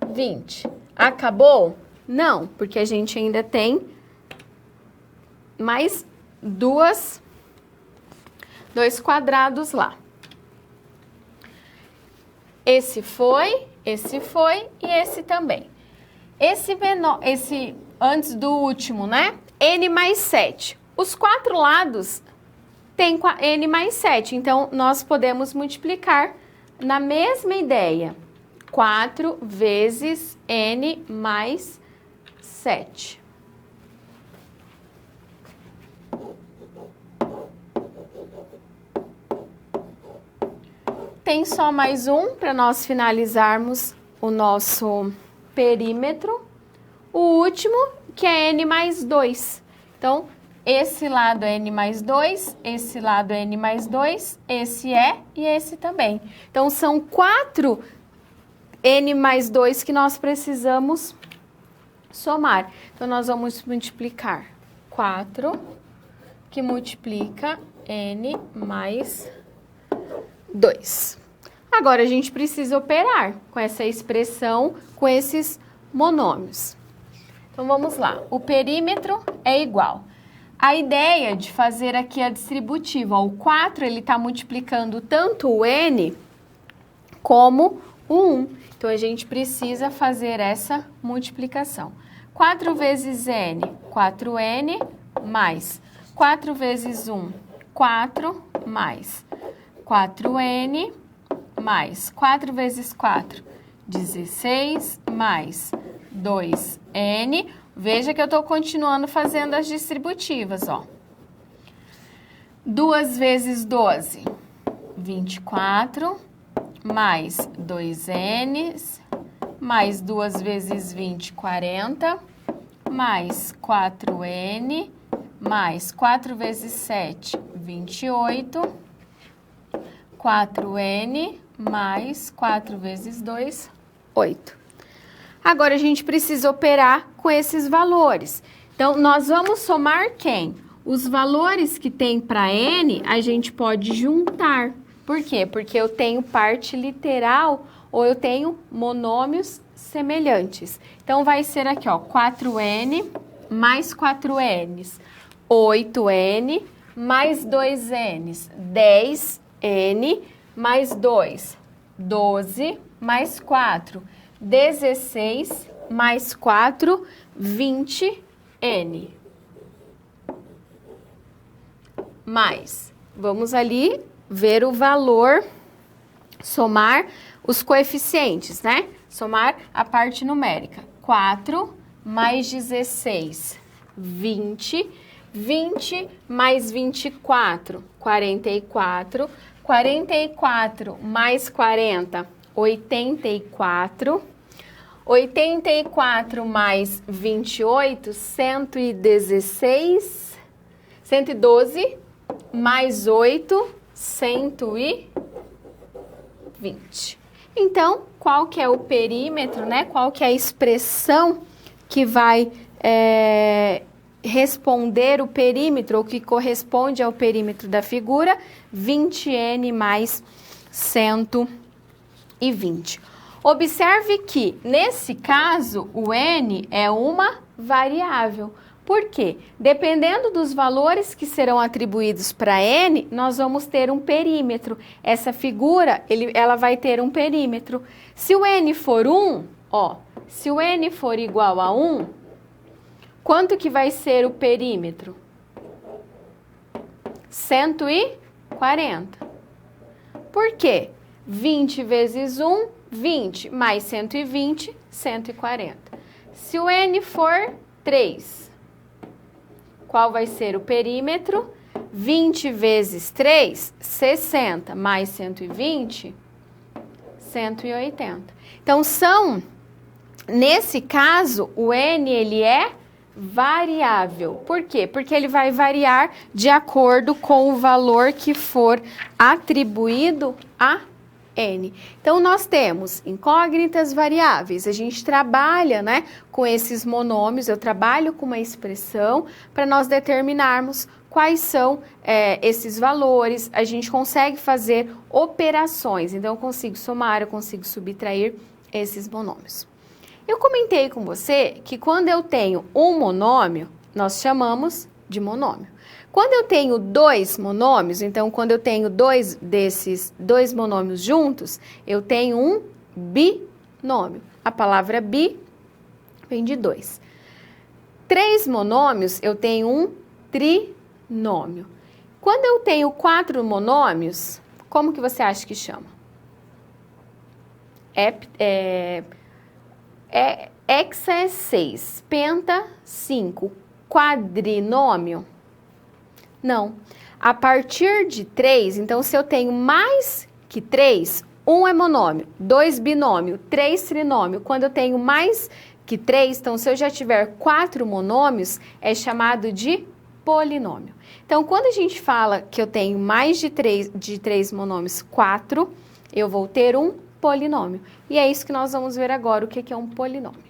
Speaker 1: 20. Acabou? Não, porque a gente ainda tem mais dois quadrados lá. Esse foi e esse também. Esse antes do último, né? N mais 7. Os quatro lados têm N mais 7, então nós podemos multiplicar na mesma ideia. 4 vezes N mais 7. Tem só mais um para nós finalizarmos o nosso perímetro. O último, que é N mais 2. Então, esse lado é N mais 2, esse lado é N mais 2, esse é e esse também. Então, são 4 N mais 2 que nós precisamos somar. Então, nós vamos multiplicar 4, que multiplica N mais 2. Agora, a gente precisa operar com essa expressão, com esses monômios. Então, vamos lá. O perímetro é igual. A ideia de fazer aqui a distributiva, ó, o 4, ele está multiplicando tanto o N como o 1. Então, a gente precisa fazer essa multiplicação. 4 vezes N, 4N, mais 4 vezes 1, 4, mais 4N, mais 4 vezes 4, 16, mais 2N. Veja que eu estou continuando fazendo as distributivas, ó. 2 vezes 12, 24, mais 2N, mais 2 vezes 20, 40, mais 4N, mais 4 vezes 7, 28, 4N, mais 4 vezes 2, 8. Agora, a gente precisa operar com esses valores. Então, nós vamos somar quem? Os valores que tem para N, a gente pode juntar. Por quê? Porque eu tenho parte literal ou eu tenho monômios semelhantes. Então, vai ser aqui, ó, 4N mais 4Ns, 8N mais 2Ns, 10N mais 2, 12 mais 4, 16 mais 4, 20N. Mais, vamos ali ver o valor, somar os coeficientes, né? Somar a parte numérica. 4 mais 16, 20. 20 mais 24, 44. 44 mais 40, 84. 84 mais 28, 116. 112 mais 8, 120. Então, qual que é o perímetro, né? Qual que é a expressão que vai responder o perímetro, ou que corresponde ao perímetro da figura? 20n mais 120. Observe que, nesse caso, o n é uma variável. Por quê? Dependendo dos valores que serão atribuídos para n, nós vamos ter um perímetro. Essa figura, ela vai ter um perímetro. Se o n for 1, se o n for igual a 1, quanto que vai ser o perímetro? 140. Por quê? 20 vezes 1, 20, mais 120, 140. Se o n for 3, qual vai ser o perímetro? 20 vezes 3, 60, mais 120, 180. Então, nesse caso, o n, ele é variável. Por quê? Porque ele vai variar de acordo com o valor que for atribuído a n. Então, nós temos incógnitas variáveis. A gente trabalha, né, com esses monômios, eu trabalho com uma expressão para nós determinarmos quais são esses valores. A gente consegue fazer operações. Então, eu consigo somar, eu consigo subtrair esses monômios. Eu comentei com você que quando eu tenho um monômio, nós chamamos de monômio. Quando eu tenho dois monômios, então quando eu tenho desses dois monômios juntos, eu tenho um binômio. A palavra bi vem de 2. 3 monômios, eu tenho um trinômio. Quando eu tenho 4 monômios, como que você acha que chama? Hexa é 6, penta 5, quadrinômio? Não. A partir de 3, então se eu tenho mais que 3, 1 é monômio, 2 binômio, 3 trinômio. Quando eu tenho mais que 3, então se eu já tiver 4 monômios, é chamado de polinômio. Então, quando a gente fala que eu tenho mais de 3 monômios, 4, eu vou ter um polinômio. E é isso que nós vamos ver agora, o que é um polinômio.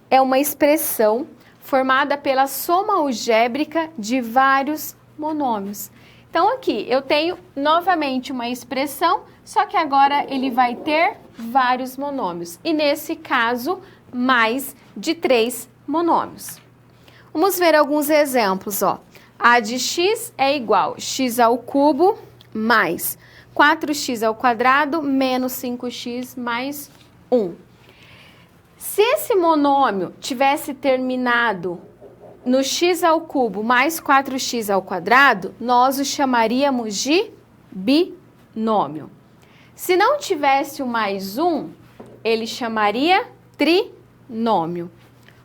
Speaker 1: É uma expressão formada pela soma algébrica de vários monômios. Então, aqui eu tenho novamente uma expressão, só que agora ele vai ter vários monômios. E nesse caso, mais de 3 monômios. Vamos ver alguns exemplos, A de x é igual a x ao cubo mais 4x ao quadrado menos 5x mais 1. Se esse monômio tivesse terminado no x ao cubo mais 4x ao quadrado, nós o chamaríamos de binômio. Se não tivesse o mais 1, ele chamaria trinômio.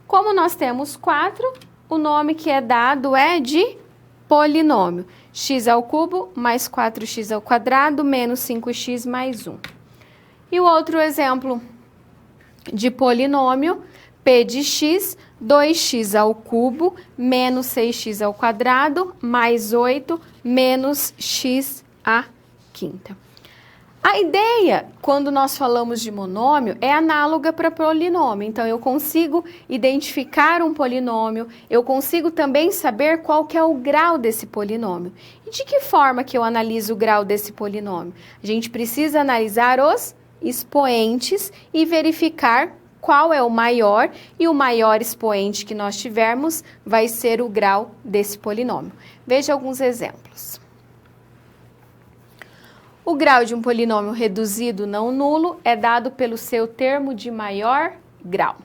Speaker 1: Como nós temos 4, o nome que é dado é de polinômio. X ao cubo mais 4x ao quadrado menos 5x mais 1. E o outro exemplo de polinômio, p de x, 2x ao cubo menos 6x ao quadrado mais 8 menos x à quinta. A ideia, quando nós falamos de monômio, é análoga para polinômio. Então, eu consigo identificar um polinômio, eu consigo também saber qual que é o grau desse polinômio. E de que forma que eu analiso o grau desse polinômio? A gente precisa analisar os expoentes e verificar qual é o maior, e o maior expoente que nós tivermos vai ser o grau desse polinômio. Veja alguns exemplos. O grau de um polinômio reduzido não nulo é dado pelo seu termo de maior grau.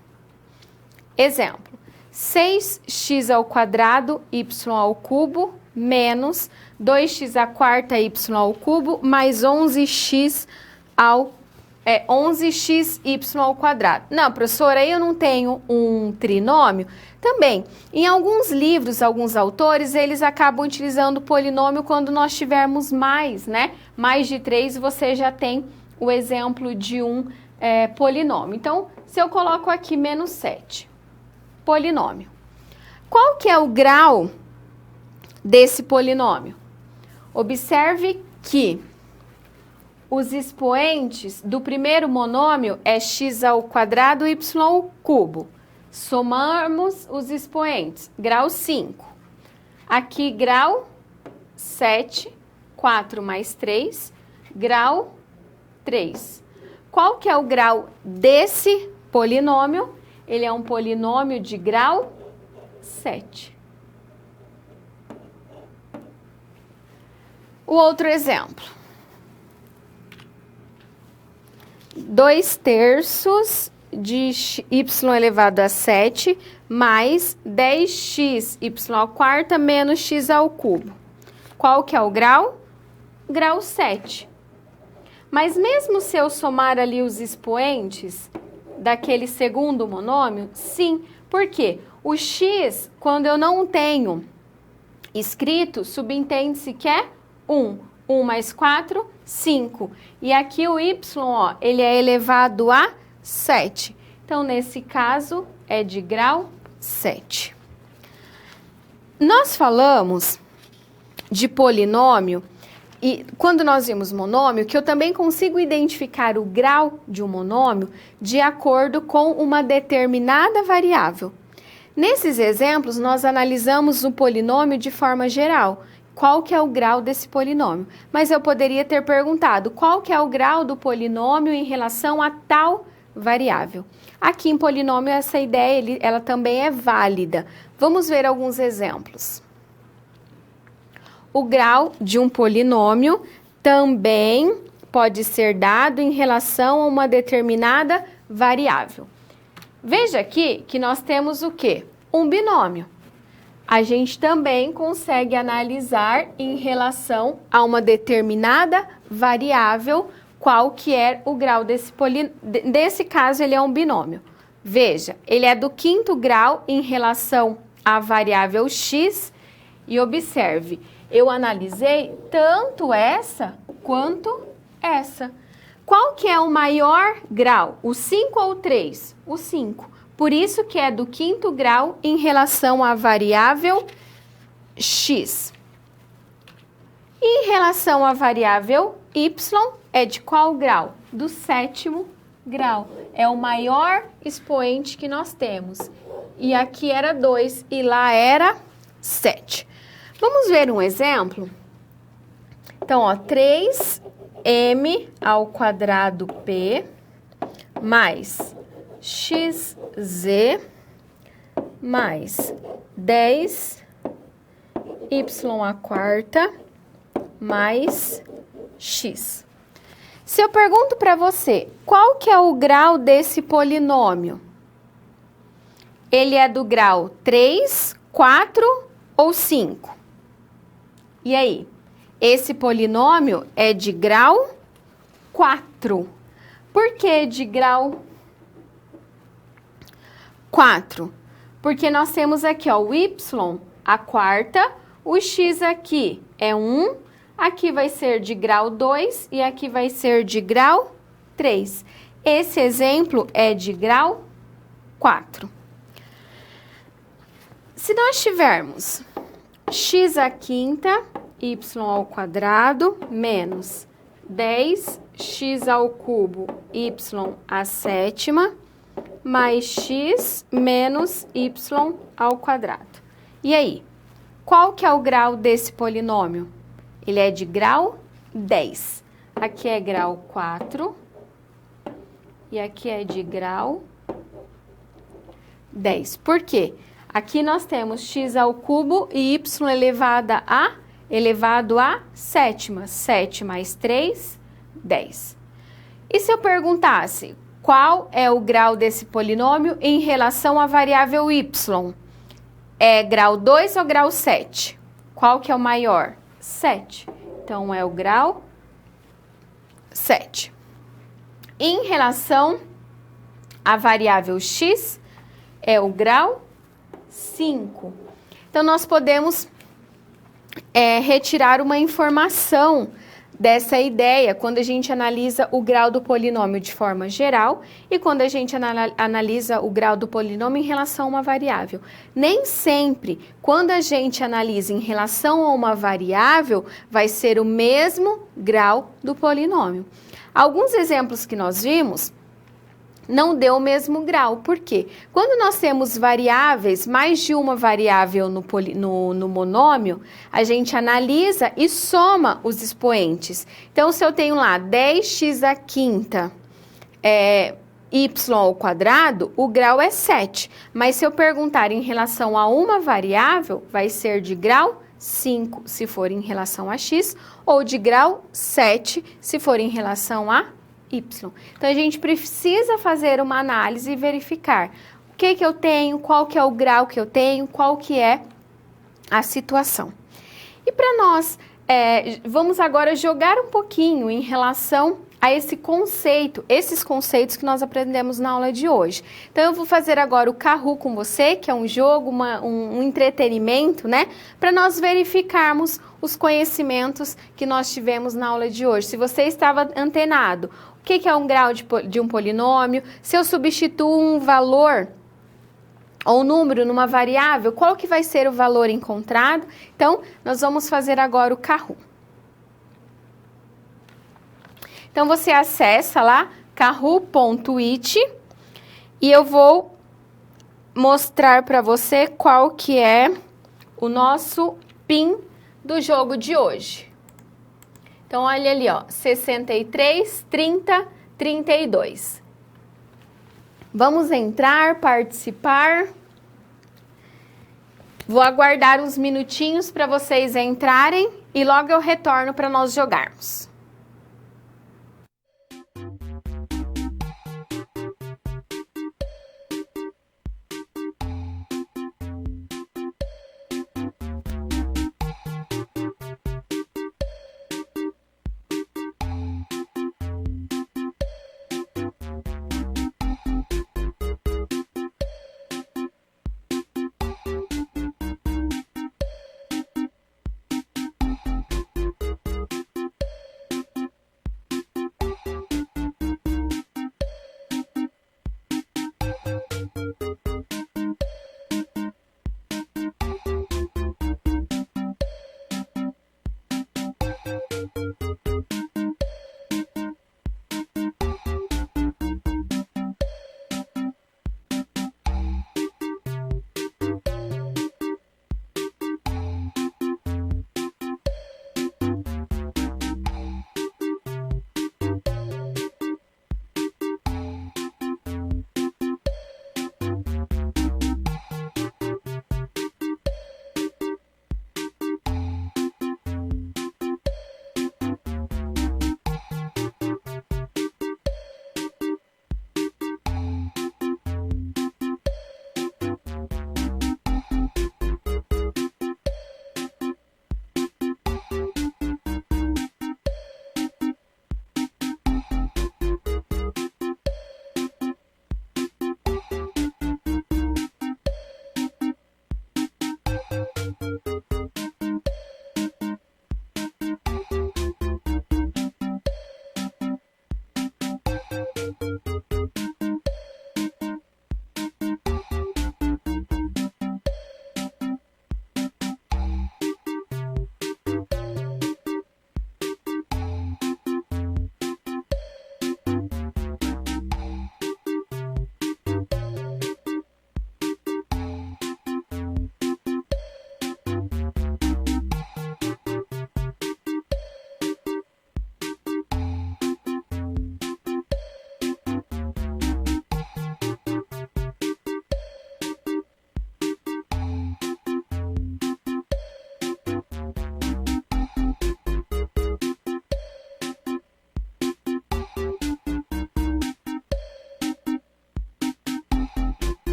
Speaker 1: Exemplo: 6x ao quadrado y ao cubo menos 2x à quarta y ao cubo mais 11x ao é 11xy ao quadrado. Não, professora, aí eu não tenho um trinômio? Também, em alguns livros, alguns autores, eles acabam utilizando o polinômio quando nós tivermos mais, né? Mais de 3, você já tem o exemplo de um polinômio. Então, se eu coloco aqui menos 7, polinômio. Qual que é o grau desse polinômio? Observe que os expoentes do primeiro monômio é x ao quadrado, y ao cubo. Somamos os expoentes, grau 5. Aqui, grau 7, 4 mais 3, grau 3. Qual que é o grau desse polinômio? Ele é um polinômio de grau 7. O outro exemplo. 2/3 de y elevado a 7 mais 10x y à quarta menos x ao cubo. Qual que é o grau? Grau 7. Mas mesmo se eu somar ali os expoentes daquele segundo monômio, sim. Por quê? O x, quando eu não tenho escrito, subentende-se que é 1. 1 mais 4, 5. E aqui o y, ó, ele é elevado a 7. Então, nesse caso, é de grau 7. Nós falamos de polinômio, e quando nós vimos monômio, que eu também consigo identificar o grau de um monômio de acordo com uma determinada variável. Nesses exemplos, nós analisamos o polinômio de forma geral. Qual que é o grau desse polinômio? Mas eu poderia ter perguntado qual que é o grau do polinômio em relação a tal variável. Aqui em polinômio, essa ideia ela também é válida. Vamos ver alguns exemplos. O grau de um polinômio também pode ser dado em relação a uma determinada variável. Veja aqui que nós temos o quê? Um binômio. A gente também consegue analisar em relação a uma determinada variável qual que é o grau desse polinômio. Nesse caso, ele é um binômio. Veja, ele é do 5º grau em relação à variável x e observe, eu analisei tanto essa quanto essa. Qual que é o maior grau? O 5 ou o 3? O 5. Por isso que é do 5º grau em relação à variável x. E em relação à variável y, é de qual grau? Do 7º grau. É o maior expoente que nós temos. E aqui era 2 e lá era 7. Vamos ver um exemplo? Então, ó, 3m ao quadrado p mais xz mais 10y à quarta mais x. Se eu pergunto para você, qual que é o grau desse polinômio? Ele é do grau 3, 4 ou 5? E aí? Esse polinômio é de grau 4. Por que de grau 4? Porque nós temos aqui, ó, o y, a quarta, o x aqui é 1, aqui vai ser de grau 2 e aqui vai ser de grau 3. Esse exemplo é de grau 4. Se nós tivermos x à quinta, y ao quadrado, menos 10x ao cubo, y à sétima, mais x menos y ao quadrado. E aí, qual que é o grau desse polinômio? Ele é de grau 10. Aqui é grau 4 e aqui é de grau 10. Por quê? Aqui nós temos x ao cubo e y elevado a sétima. 7 mais 3, 10. E se eu perguntasse qual é o grau desse polinômio em relação à variável y? É grau 2 ou grau 7? Qual que é o maior? 7. Então, é o grau 7. Em relação à variável x, é o grau 5. Então, nós podemos retirar uma informação dessa ideia quando a gente analisa o grau do polinômio de forma geral e quando a gente analisa o grau do polinômio em relação a uma variável. Nem sempre, quando a gente analisa em relação a uma variável, vai ser o mesmo grau do polinômio. Alguns exemplos que nós vimos não deu o mesmo grau. Por quê? Quando nós temos variáveis, mais de uma variável no monômio, a gente analisa e soma os expoentes. Então, se eu tenho lá 10x à quinta y ao quadrado, o grau é 7. Mas se eu perguntar em relação a uma variável, vai ser de grau 5, se for em relação a x, ou de grau 7, se for em relação a y. Então, a gente precisa fazer uma análise e verificar o que eu tenho, qual que é o grau que eu tenho, qual que é a situação. E para nós, vamos agora jogar um pouquinho em relação a esse conceito, esses conceitos que nós aprendemos na aula de hoje. Então, eu vou fazer agora o Kahoot com você, que é um jogo, um entretenimento, né? Para nós verificarmos os conhecimentos que nós tivemos na aula de hoje. Se você estava antenado, o que é um grau de um polinômio? Se eu substituo um valor ou número numa variável, qual que vai ser o valor encontrado? Então, nós vamos fazer agora o Kahoot. Então, você acessa lá, kahoot.it, e eu vou mostrar para você qual que é o nosso PIN do jogo de hoje. Então, olha ali, ó, 63, 30, 32. Vamos entrar, participar. Vou aguardar uns minutinhos para vocês entrarem e logo eu retorno para nós jogarmos.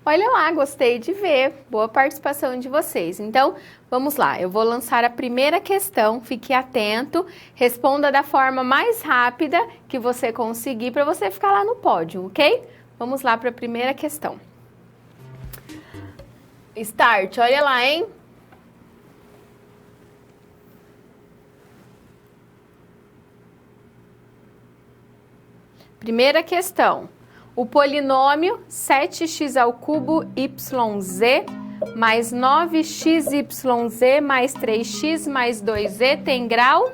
Speaker 1: Olha lá, gostei de ver. Boa participação de vocês. Então, vamos lá. Eu vou lançar a primeira questão. Fique atento. Responda da forma mais rápida que você conseguir para você ficar lá no pódio, ok? Vamos lá para a primeira questão. Start. Olha lá, hein? Primeira questão. O polinômio 7x ao cubo yz mais 9xyz mais 3x mais 2z tem grau?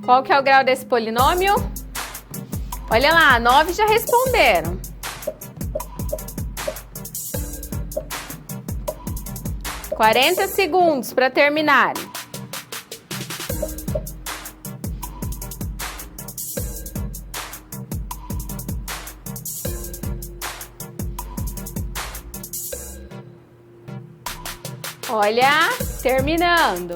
Speaker 1: Qual que é o grau desse polinômio? Olha lá, 9 já responderam. Quarenta segundos para terminar. Olha, terminando.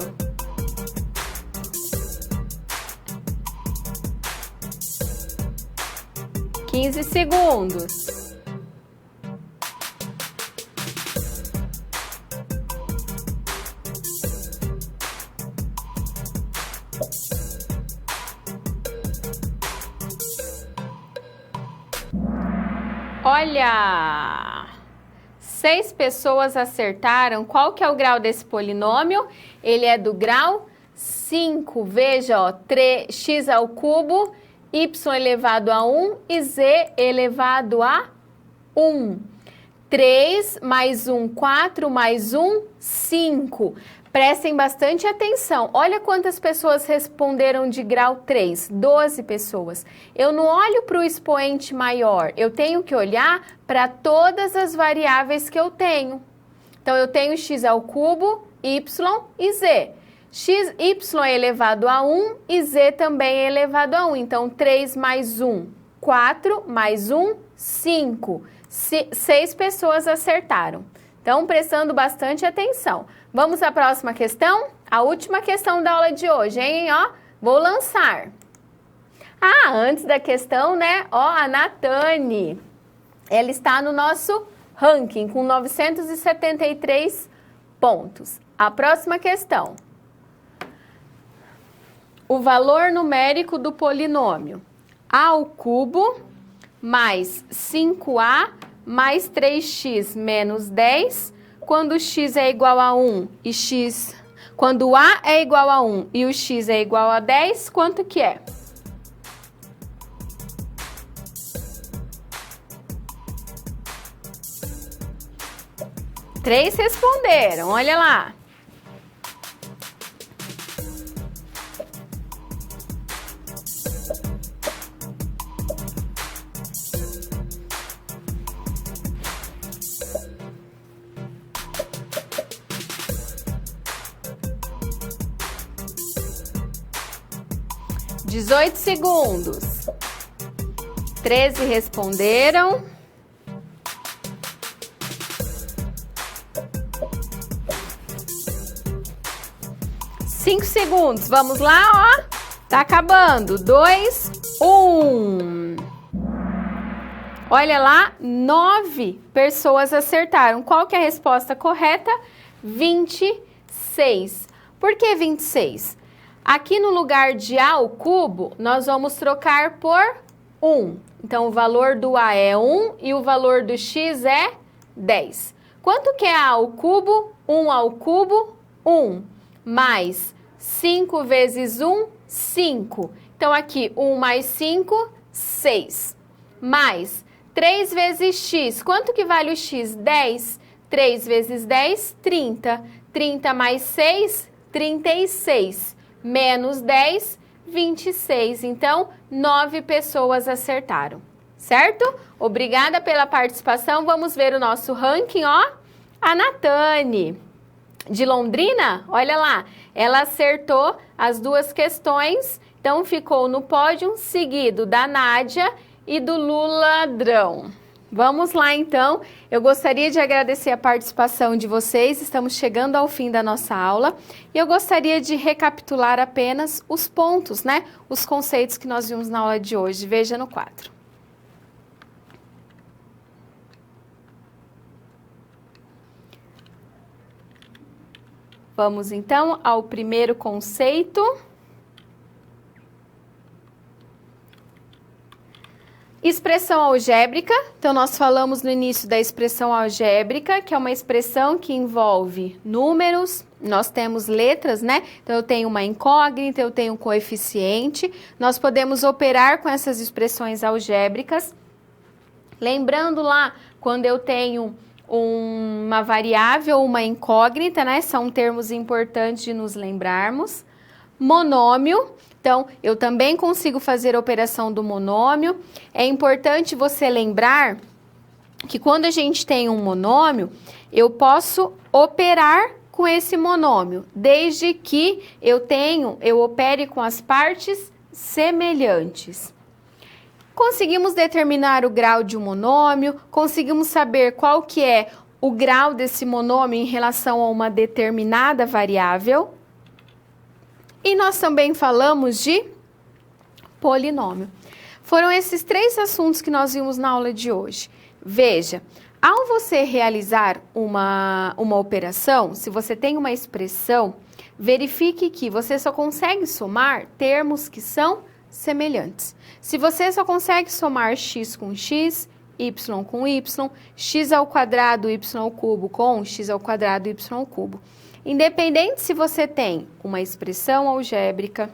Speaker 1: Quinze segundos. Olha! 6 pessoas acertaram. Qual que é o grau desse polinômio? Ele é do grau 5. Veja, ó, x ao cubo, y elevado a 1 e z elevado a 1. 3 mais 1, 4 mais 1, 5. Prestem bastante atenção. Olha quantas pessoas responderam de grau 3. 12 pessoas. Eu não olho para o expoente maior. Eu tenho que olhar para todas as variáveis que eu tenho. Então, eu tenho x ao cubo, y e z. Y elevado a 1 e z também é elevado a 1. Então, 3 mais 1, 4 mais 1, 5. 6 pessoas acertaram. Então, prestando bastante atenção. Vamos à próxima questão? A última questão da aula de hoje, hein? Ó, vou lançar. Ah, antes da questão, né? Ó, a Natane. Ela está no nosso ranking com 973 pontos. A próxima questão. O valor numérico do polinômio a ao cubo mais 5a mais 3x menos 10, quando x é igual a 1 e x... Quando a é igual a 1 e o x é igual a 10, quanto que é? Três responderam, olha lá. Dezoito segundos. 13 responderam. 5 segundos. Vamos lá, ó. Tá acabando. 2, 1. Olha lá, 9 pessoas acertaram. Qual que é a resposta correta? 26. Por que 26? Aqui no lugar de A ao cubo, nós vamos trocar por 1. Então, o valor do A é 1 e o valor do X é 10. Quanto que é A ao cubo? 1 ao cubo, 1. Mais 5 vezes 1, 5. Então, aqui, 1 mais 5, 6. Mais 3 vezes X. Quanto que vale o X? 10. 3 vezes 10, 30. 30 mais 6, 36. Menos 10, 26. Então, 9 pessoas acertaram, certo? Obrigada pela participação. Vamos ver o nosso ranking, ó. A Natane, de Londrina, olha lá, ela acertou as 2 questões, então ficou no pódio, seguido da Nádia e do Lula Ladrão. Vamos lá, então. Eu gostaria de agradecer a participação de vocês. Estamos chegando ao fim da nossa aula. E eu gostaria de recapitular apenas os pontos, né? Os conceitos que nós vimos na aula de hoje. Veja no quadro. Vamos então ao primeiro conceito. Expressão algébrica. Então, nós falamos no início da expressão algébrica, que é uma expressão que envolve números. Nós temos letras, né? Então, eu tenho uma incógnita, eu tenho um coeficiente. Nós podemos operar com essas expressões algébricas. Lembrando lá, quando eu tenho uma variável, uma incógnita, né? São termos importantes de nos lembrarmos. Monômio. Então, eu também consigo fazer a operação do monômio. É importante você lembrar que quando a gente tem um monômio, eu posso operar com esse monômio, desde que eu opere com as partes semelhantes. Conseguimos determinar o grau de um monômio, conseguimos saber qual que é o grau desse monômio em relação a uma determinada variável. E nós também falamos de polinômio. Foram esses 3 assuntos que nós vimos na aula de hoje. Veja, ao você realizar uma operação, se você tem uma expressão, verifique que você só consegue somar termos que são semelhantes. Se você só consegue somar x com x, y com y, x ao quadrado, y ao cubo com x ao quadrado, y ao cubo. Independente se você tem uma expressão algébrica,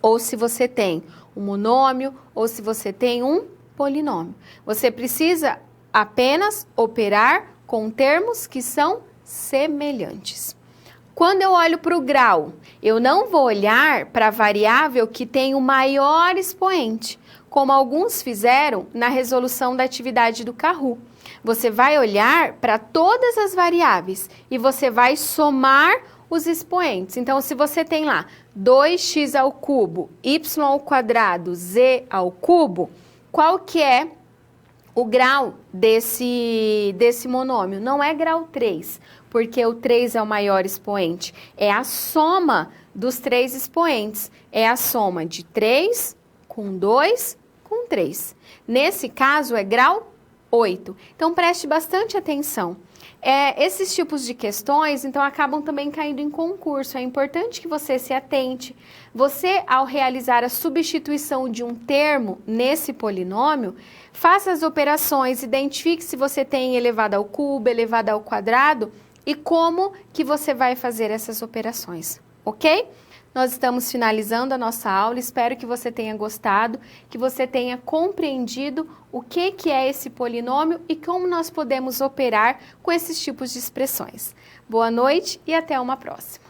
Speaker 1: ou se você tem um monômio, ou se você tem um polinômio. Você precisa apenas operar com termos que são semelhantes. Quando eu olho para o grau, eu não vou olhar para a variável que tem o maior expoente, como alguns fizeram na resolução da atividade do Kahoot. Você vai olhar para todas as variáveis e você vai somar os expoentes. Então, se você tem lá 2x ao cubo, y ao quadrado, z ao cubo, qual que é o grau desse monômio? Não é grau 3, porque o 3 é o maior expoente. É a soma dos 3 expoentes. É a soma de 3 com 2 com 3. Nesse caso, é grau 8. Então, preste bastante atenção. Esses tipos de questões, então, acabam também caindo em concurso. É importante que você se atente. Você, ao realizar a substituição de um termo nesse polinômio, faça as operações, identifique se você tem elevado ao cubo, elevado ao quadrado e como que você vai fazer essas operações, ok? Nós estamos finalizando a nossa aula, espero que você tenha gostado, que você tenha compreendido o que é esse polinômio e como nós podemos operar com esses tipos de expressões. Boa noite e até uma próxima.